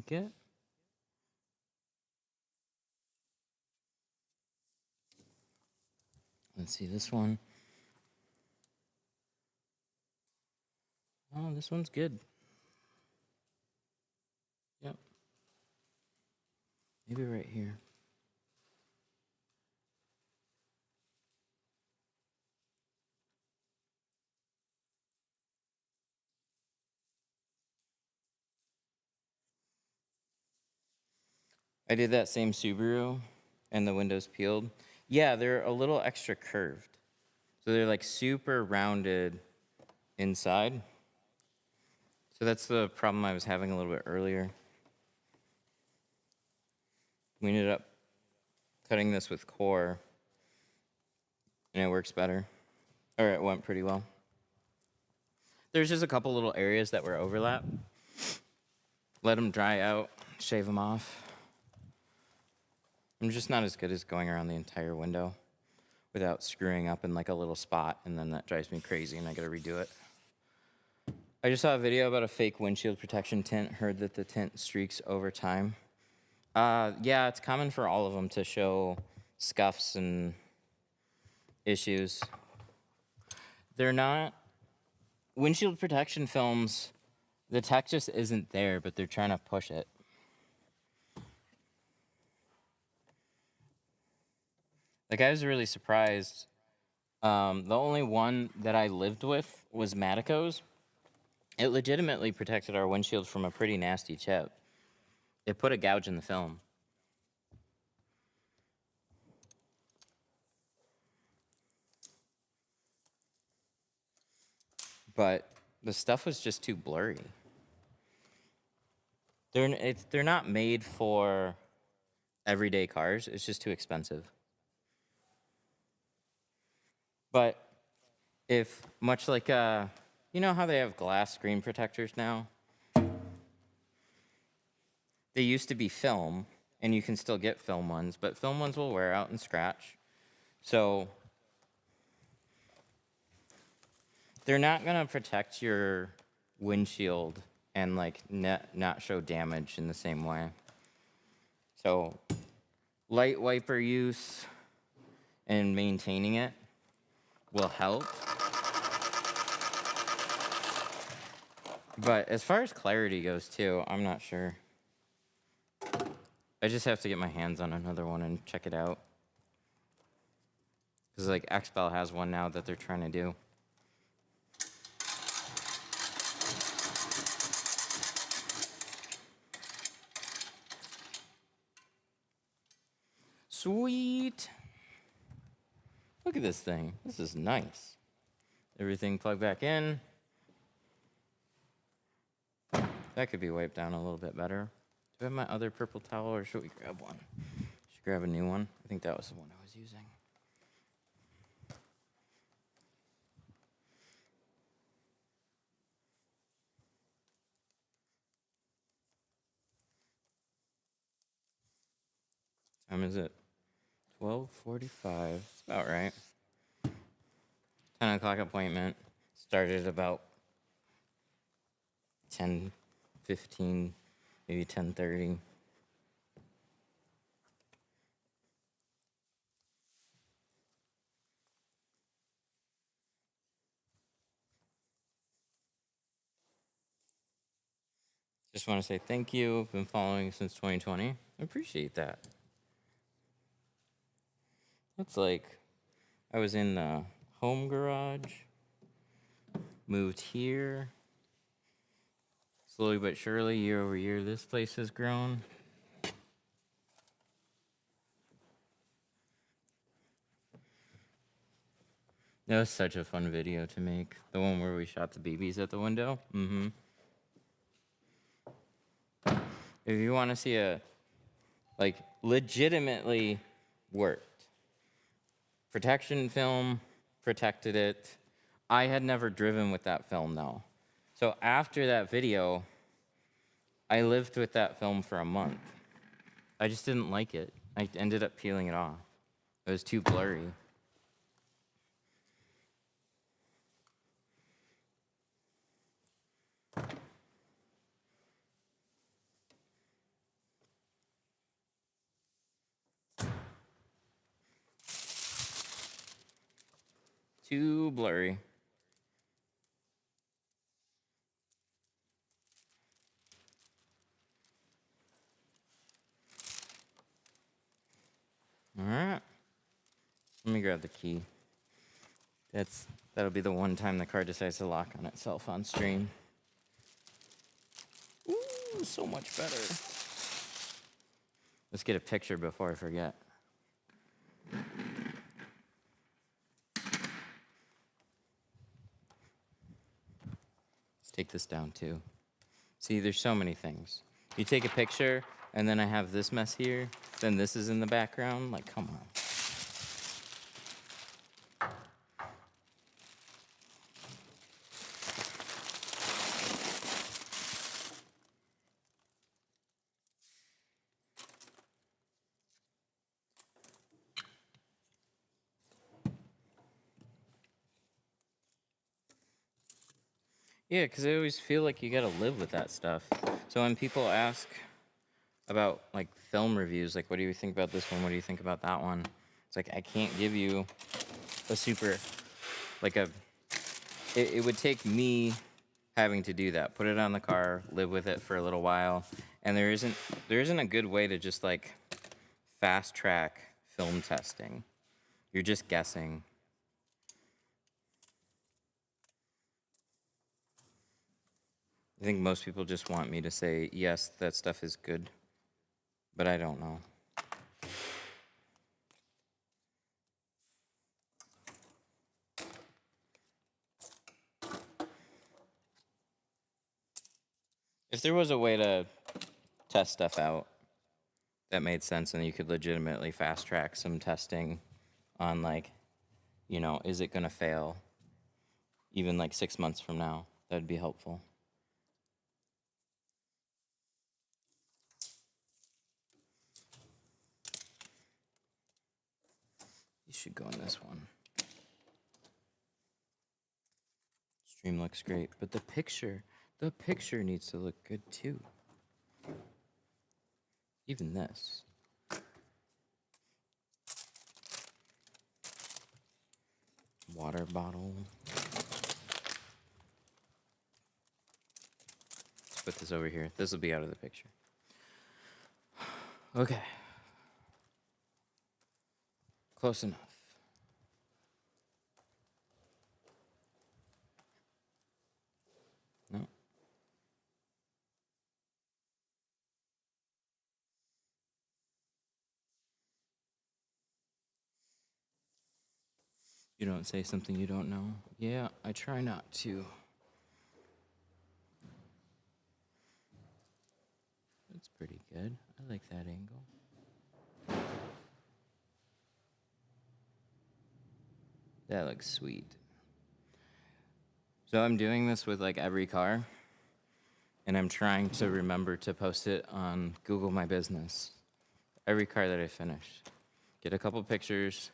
like it. Let's see this one. Oh, this one's good. Yep. Maybe right here. I did that same Subaru and the windows peeled. Yeah, they're a little extra curved. So they're like super rounded inside. So that's the problem I was having a little bit earlier. We ended up cutting this with core, and it works better. Or it went pretty well. There's just a couple little areas that were overlap. Let them dry out, shave them off. I'm just not as good as going around the entire window without screwing up in like a little spot, and then that drives me crazy and I gotta redo it. I just saw a video about a fake windshield protection tint. Heard that the tint streaks over time. Yeah, it's common for all of them to show scuffs and issues. They're not windshield protection films. The tech just isn't there, but they're trying to push it. Like, I was really surprised. The only one that I lived with was Matico's. It legitimately protected our windshield from a pretty nasty chip. It put a gouge in the film. But the stuff was just too blurry. They're not made for everyday cars. It's just too expensive. But if, much like, you know how they have glass screen protectors now? They used to be film, and you can still get film ones, but film ones will wear out and scratch. So they're not gonna protect your windshield and like not show damage in the same way. So light wiper use and maintaining it will help. But as far as clarity goes too, I'm not sure. I just have to get my hands on another one and check it out. Because like XPEL has one now that they're trying to do. Sweet. Look at this thing. This is nice. Everything plugged back in. That could be wiped down a little bit better. Do I have my other purple towel, or should we grab one? Should grab a new one. I think that was the one I was using. Time is it? 12:45. It's about right. 10 o'clock appointment. Started about 10:15, maybe 10:30. Just want to say thank you. Been following since 2020. I appreciate that. Looks like I was in the home garage, moved here. Slowly but surely, year over year, this place has grown. That was such a fun video to make. The one where we shot the babies at the window. If you want to see a, like, legitimately worked. Protection film protected it. I had never driven with that film, though. So after that video, I lived with that film for a month. I just didn't like it. I ended up peeling it off. It was too blurry. too blurry. All right. Let me grab the key. That'll be the one time the car decides to lock on itself on stream. Ooh, so much better. Let's get a picture before I forget. Let's take this down too. See, there's so many things. You take a picture, and then I have this mess here, then this is in the background. Like, come on. Yeah, because I always feel like you gotta live with that stuff. So when people ask about like film reviews, like, what do you think about this one? What do you think about that one? It's like, I can't give you a super, like it would take me having to do that. Put it on the car, live with it for a little while. And there isn't a good way to just like fast track film testing. You're just guessing. I think most people just want me to say, yes, that stuff is good, but I don't know. If there was a way to test stuff out that made sense and you could legitimately fast track some testing on, like, you know, is it going to fail even like 6 months from now, that'd be helpful. You should go in this one. Stream looks great, but the picture needs to look good too. Even this. Water bottle. Let's put this over here. This will be out of the picture. Okay. Close enough. No. You don't say something you don't know. Yeah, I try not to. That's pretty good. I like that angle. That looks sweet. So I'm doing this with like every car, and I'm trying to remember to post it on Google My Business. Every car that I finish. Get a couple pictures,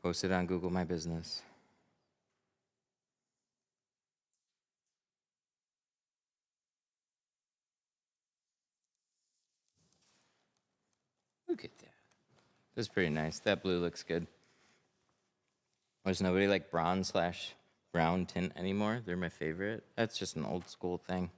post it on Google My Business. Look at that. That's pretty nice. That blue looks good. There's nobody like bronze/brown tint anymore. They're my favorite. That's just an old school thing.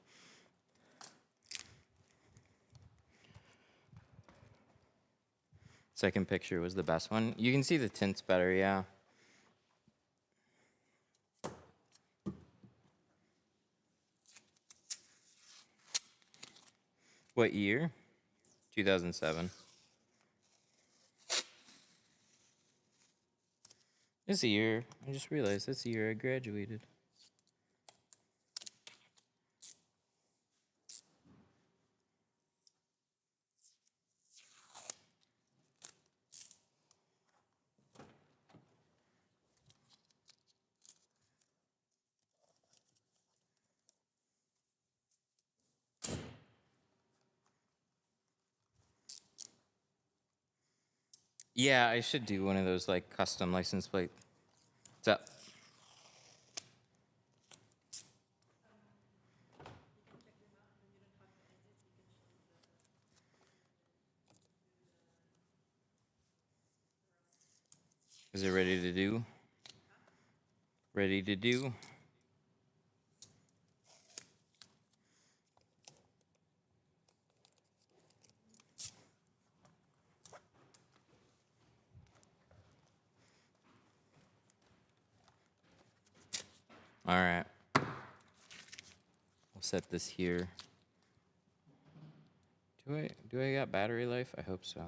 Second picture was the best one. You can see the tints better, yeah. What year? 2007. This year, I just realized this year I graduated. Yeah, I should do one of those like custom license plate. What's up? Is it ready to do? ready to do. All right. We'll set this here. Do I got battery life? I hope so.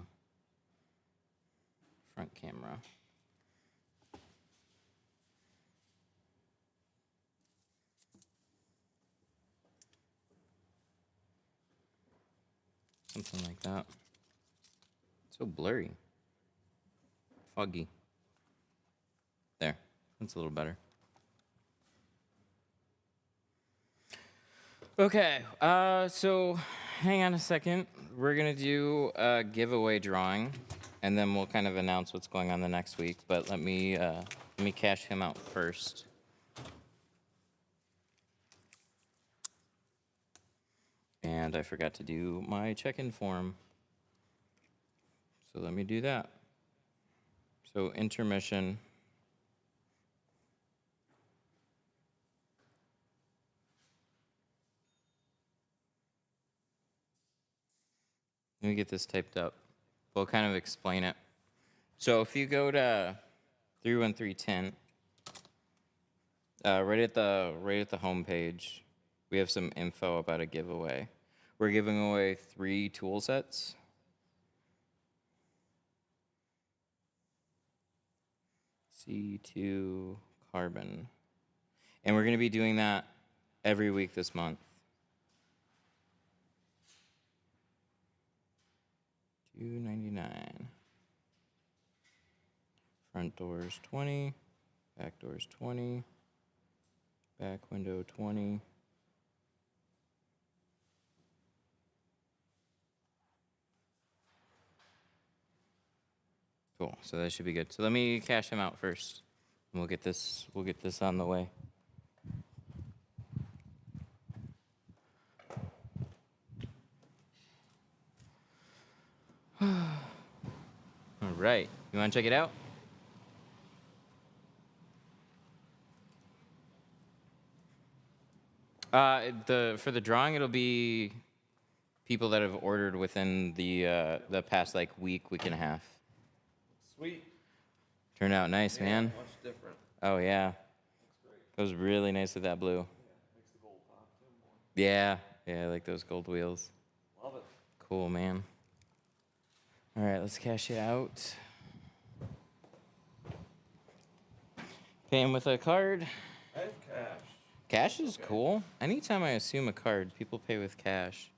Front camera. Something like that. So blurry. Foggy. There. That's a little better. Okay, so hang on a second. We're gonna do a giveaway drawing, and then we'll kind of announce what's going on the next week. But let me cash him out first. And I forgot to do my check-in form. So let me do that. So intermission. Let me get this typed up. We'll kind of explain it. So if you go to 313 Tint, right at the home page, we have some info about a giveaway. We're giving away 3 tool sets. C2 Carbon. And we're going to be doing that every week this month. $2.99. Front doors 20, back doors 20, back window 20. Cool. So that should be good. So let me cash him out first. And we'll get this on the way. All right. You want to check it out? For the drawing, it'll be people that have ordered within the past like week and a half. Sweet. Turned out nice, man. Much different. Oh yeah, Looks great. it was really nice with that blue. Yeah, makes the gold pop too more. Yeah, I like those gold wheels. Love it. Cool, man. All right, let's cash it out. Pay him with a card. I have cash. Cash is cool. Anytime I assume a card, people pay with cash.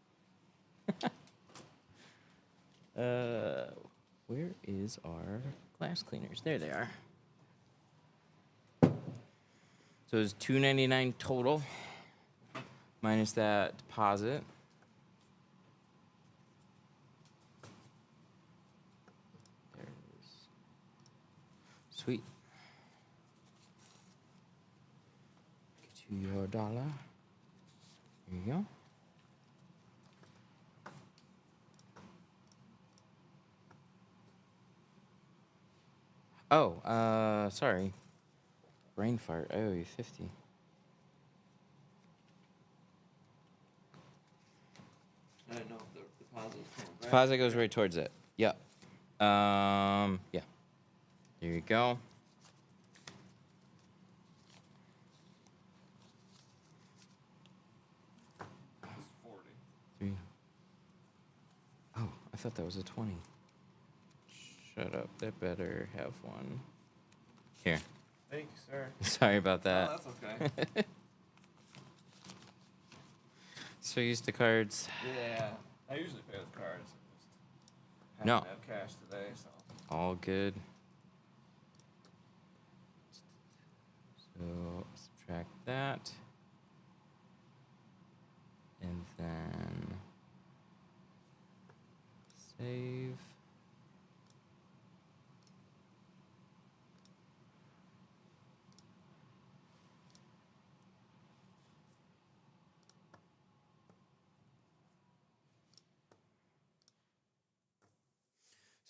Where is our glass cleaners? There they are. So it's $2.99 total, minus that deposit. There it is. Sweet. Get you your dollar. Here you go. Oh, sorry. Brain fart. I owe you 50. I didn't know if the deposit was coming back. Deposit goes right towards it. Yep. Yeah. There you go. It's 40. 3. Oh, I thought that was a 20. Shut up. That better have one. Here. Thank you, sir. Sorry about that. Oh, that's okay. So used to cards. Yeah. I usually pay with cards. I just No. happened to have cash today, so. All good. So subtract that. And then save.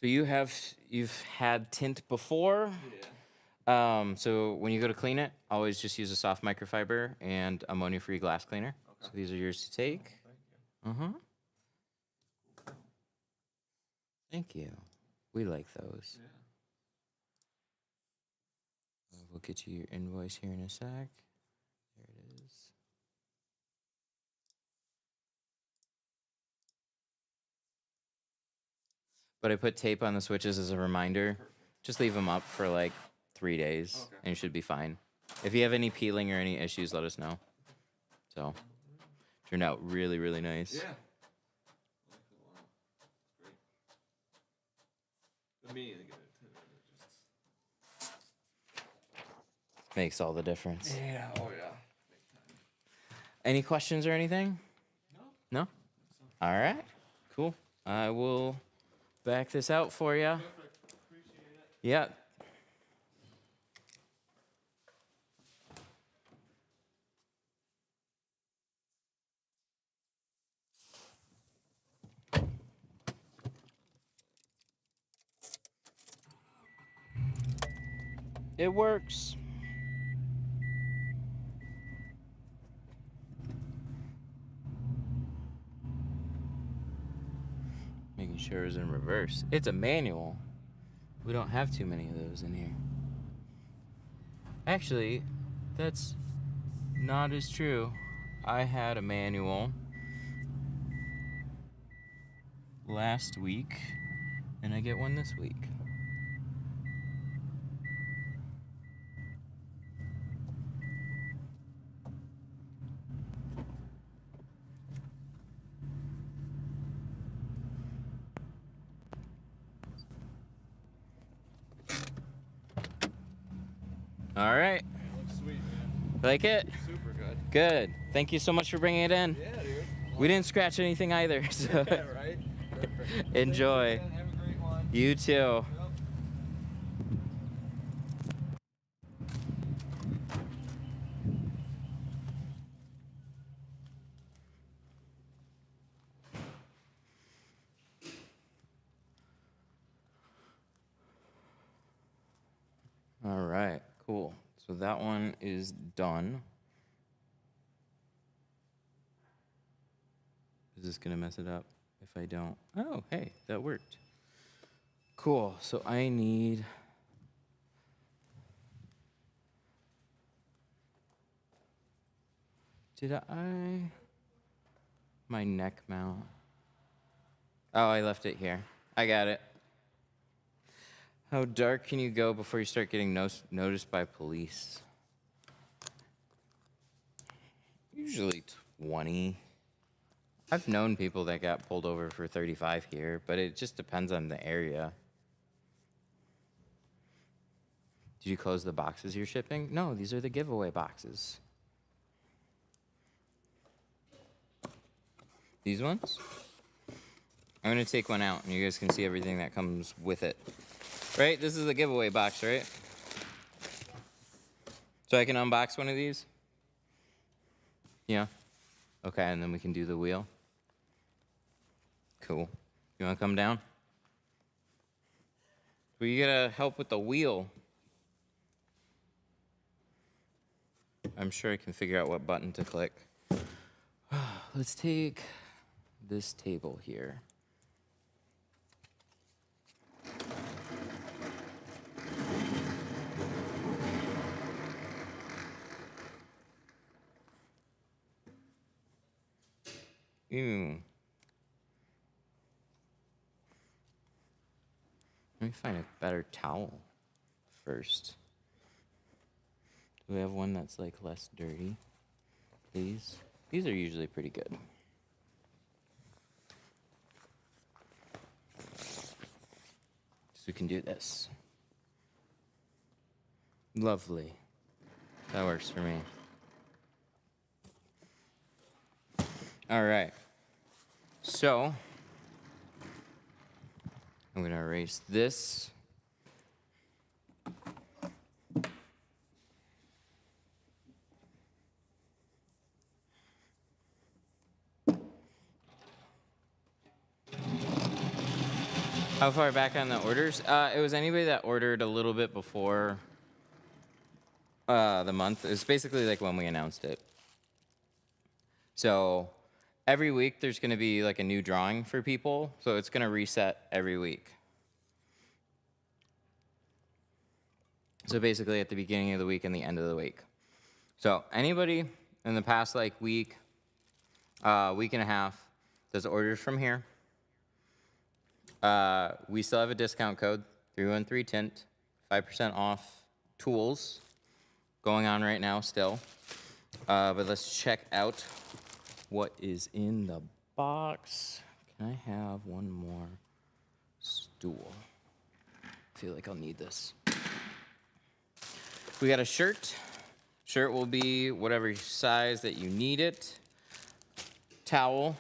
So you've had tint before. So when you go to clean it, always just use a soft microfiber and ammonia-free glass cleaner. Okay. So these are yours to take. Thank you. Thank you. We like those. Yeah. We'll get you your invoice here in a sec. There it is. But I put tape on the switches as a reminder. Perfect. Just leave them up for like 3 days, Okay. and you should be fine. If you have any peeling or any issues, let us know. So, turned out really, really nice. Yeah. I like it a lot. It's great. For me, I get it too. It just... Makes all the difference. Yeah. Oh yeah. Big time. Any questions or anything? No. No? All right. Cool. I will back this out for you. Perfect. Appreciate it. Yeah. It works. Making sure it's in reverse. It's a manual. We don't have too many of those in here. Actually, that's not as true. I had a manual last week, and I get one this week. All right. It looks sweet, man. Like it? Super good. Good. Thank you so much for bringing it in. Yeah, dude. We didn't scratch anything either. So Yeah, right? Perfect. Enjoy. Thank you, man. Have a great one. You too. Yep. All right, cool. So that one is done. Is this gonna mess it up if I don't? Oh, hey, that worked. Cool, so I need... Did I... My neck mount. Oh, I left it here. I got it. How dark can you go before you start getting noticed by police? Usually 20. I've known people that got pulled over for 35 here, but it just depends on the area. Did you close the boxes you're shipping? No, these are the giveaway boxes. These ones? I'm gonna take one out and you guys can see everything that comes with it. Right? This is a giveaway box, right? So I can unbox one of these? Yeah? Okay, and then we can do the wheel. Cool. You wanna come down? Well, you gotta help with the wheel. I'm sure I can figure out what button to click. Let's take this table here. Ew. Let me find a better towel first. Do we have one that's like less dirty? Please? These are usually pretty good. So we can do this. Lovely. That works for me. All right. So, I'm going to erase this. How far back on the orders? It was anybody that ordered a little bit before the month. It's basically like when we announced it. So every week there's going to be like a new drawing for people. So it's going to reset every week. So basically at the beginning of the week and the end of the week. So anybody in the past like week and a half that's ordered from here, we still have a discount code, 313 Tint, 5% off tools going on right now still. But let's check out what is in the box. Can I have one more stool? I feel like I'll need this. We got a shirt. Shirt will be whatever size that you need it. Towel.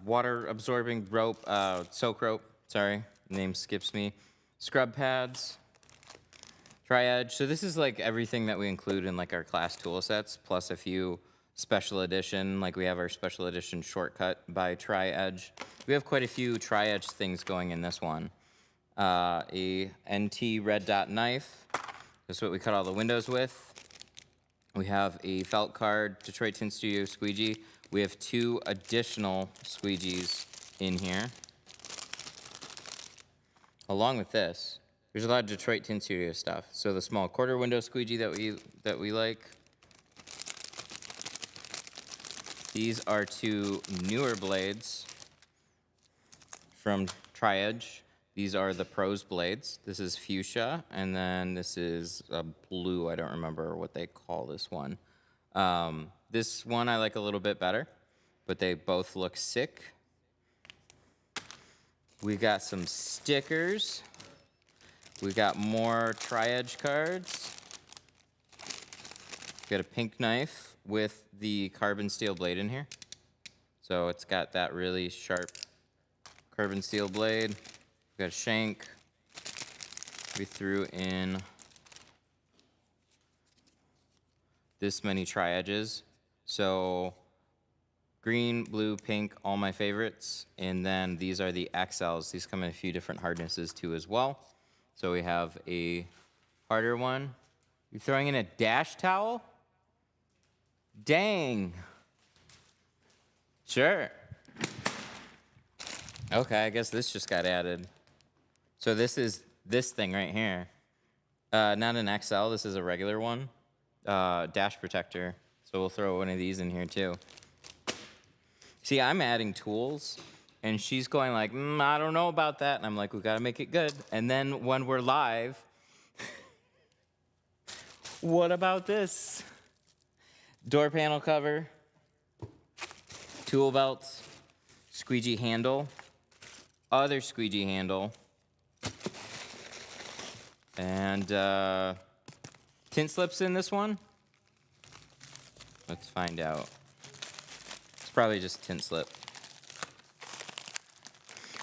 Water absorbing rope, soak rope. Sorry, name skips me. Scrub pads. Tri-edge. So this is like everything that we include in like our class tool sets, plus a few special edition. Like we have our special edition shortcut by Tri-edge. We have quite a few Tri-edge things going in this one. A NT red dot knife. That's what we cut all the windows with. We have a felt card Detroit Tint Studio squeegee. We have 2 additional squeegees in here. Along with this, there's a lot of Detroit Tint Studio stuff. So the small quarter window squeegee that we like. These are 2 newer blades from Tri-edge. These are the Pros blades. This is fuchsia, and then this is a blue. I don't remember what they call this one. This one I like a little bit better, but they both look sick. We got some stickers. We got more Tri-edge cards. Got a pink knife with the carbon steel blade in here. So it's got that really sharp carbon steel blade. We got a shank. We threw in this many Tri-edges. So green, blue, pink, all my favorites. And then these are the XLs. These come in a few different hardnesses too as well. So we have a harder one. You throwing in a dash towel? Dang. Sure. Okay, I guess this just got added. So this is this thing right here. Not an XL, this is a regular one. Dash protector. So we'll throw one of these in here too. See, I'm adding tools, and she's going like, I don't know about that. And I'm like, we gotta make it good. And then when we're live, what about this? Door panel cover, tool belts, squeegee handle, other squeegee handle, and tint slips in this one. Let's find out. It's probably just tint slip.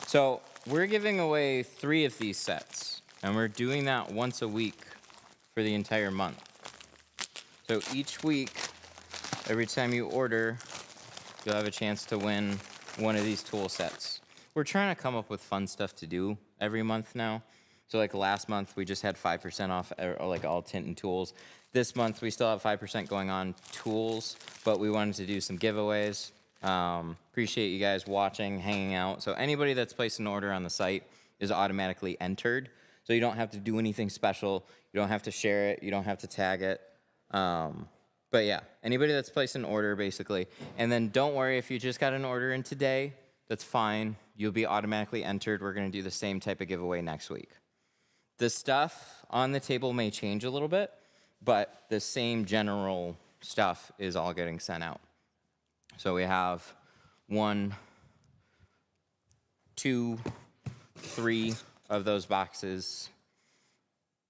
So we're giving away 3 of these sets, and we're doing that once a week for the entire month. So each week, every time you order, you'll have a chance to win one of these tool sets. We're trying to come up with fun stuff to do every month now. So like last month, we just had 5% off like all tint and tools. This month, we still have 5% going on tools, but we wanted to do some giveaways. Appreciate you guys watching, hanging out. So anybody that's placed an order on the site is automatically entered. So you don't have to do anything special. You don't have to share it. You don't have to tag it. But yeah, anybody that's placed an order, basically. And then don't worry if you just got an order in today, that's fine. You'll be automatically entered. We're going to do the same type of giveaway next week. The stuff on the table may change a little bit, but the same general stuff is all getting sent out. So we have 1, 2, 3 of those boxes.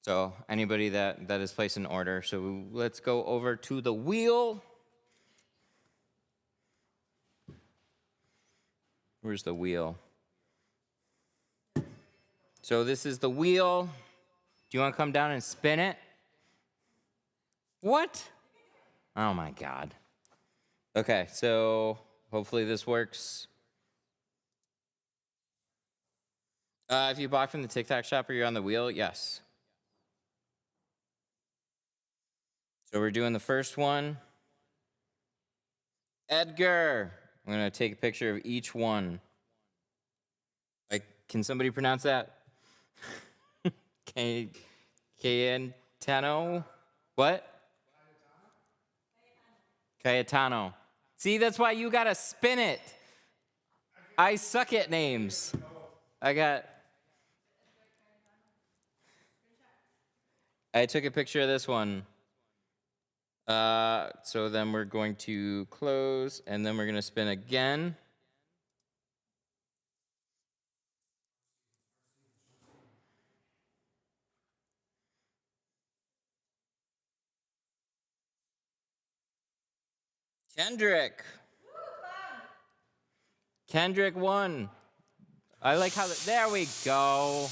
So anybody that has placed an order. So let's go over to the wheel. Where's the wheel? So this is the wheel. Do you want to come down and spin it? What? Oh my God. Okay, so hopefully this works. If you bought from the TikTok shop or you're on the wheel, yes. So we're doing the first one. Edgar. I'm going to take a picture of each one. Like, can somebody pronounce that? Cayetano? What? Cayetano. See, that's why you got to spin it. I suck at names. I took a picture of this one. So then we're going to close, and then we're going to spin again. Kendrick. Kendrick won. I like how, there we go.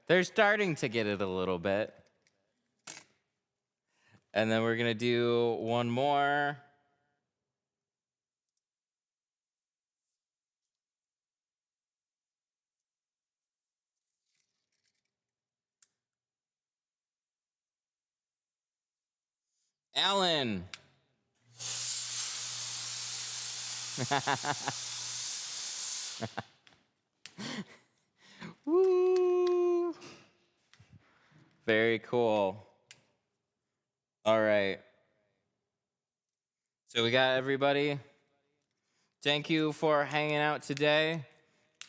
They're starting to get it a little bit. And then we're going to do one more. Alan. Woo. Very cool. All right. So we got everybody. Thank you for hanging out today.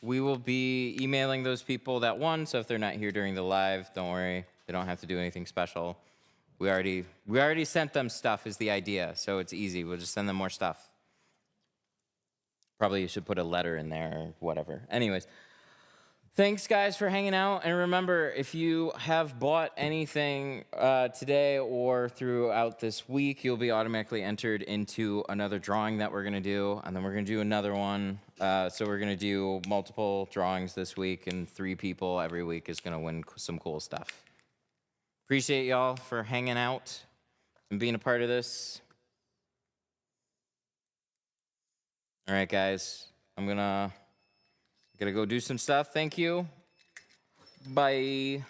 We will be emailing those people that won, so if they're not here during the live, don't worry. They don't have to do anything special. We already sent them stuff is the idea, so it's easy. We'll just send them more stuff. Probably you should put a letter in there or whatever. Anyways, thanks guys for hanging out. And remember, if you have bought anything today or throughout this week, you'll be automatically entered into another drawing that we're gonna do. And then we're gonna do another one. So we're gonna do multiple drawings this week, and 3 people every week is gonna win some cool stuff. Appreciate y'all for hanging out and being a part of this. All right, guys, I'm gonna go do some stuff. Thank you. Bye.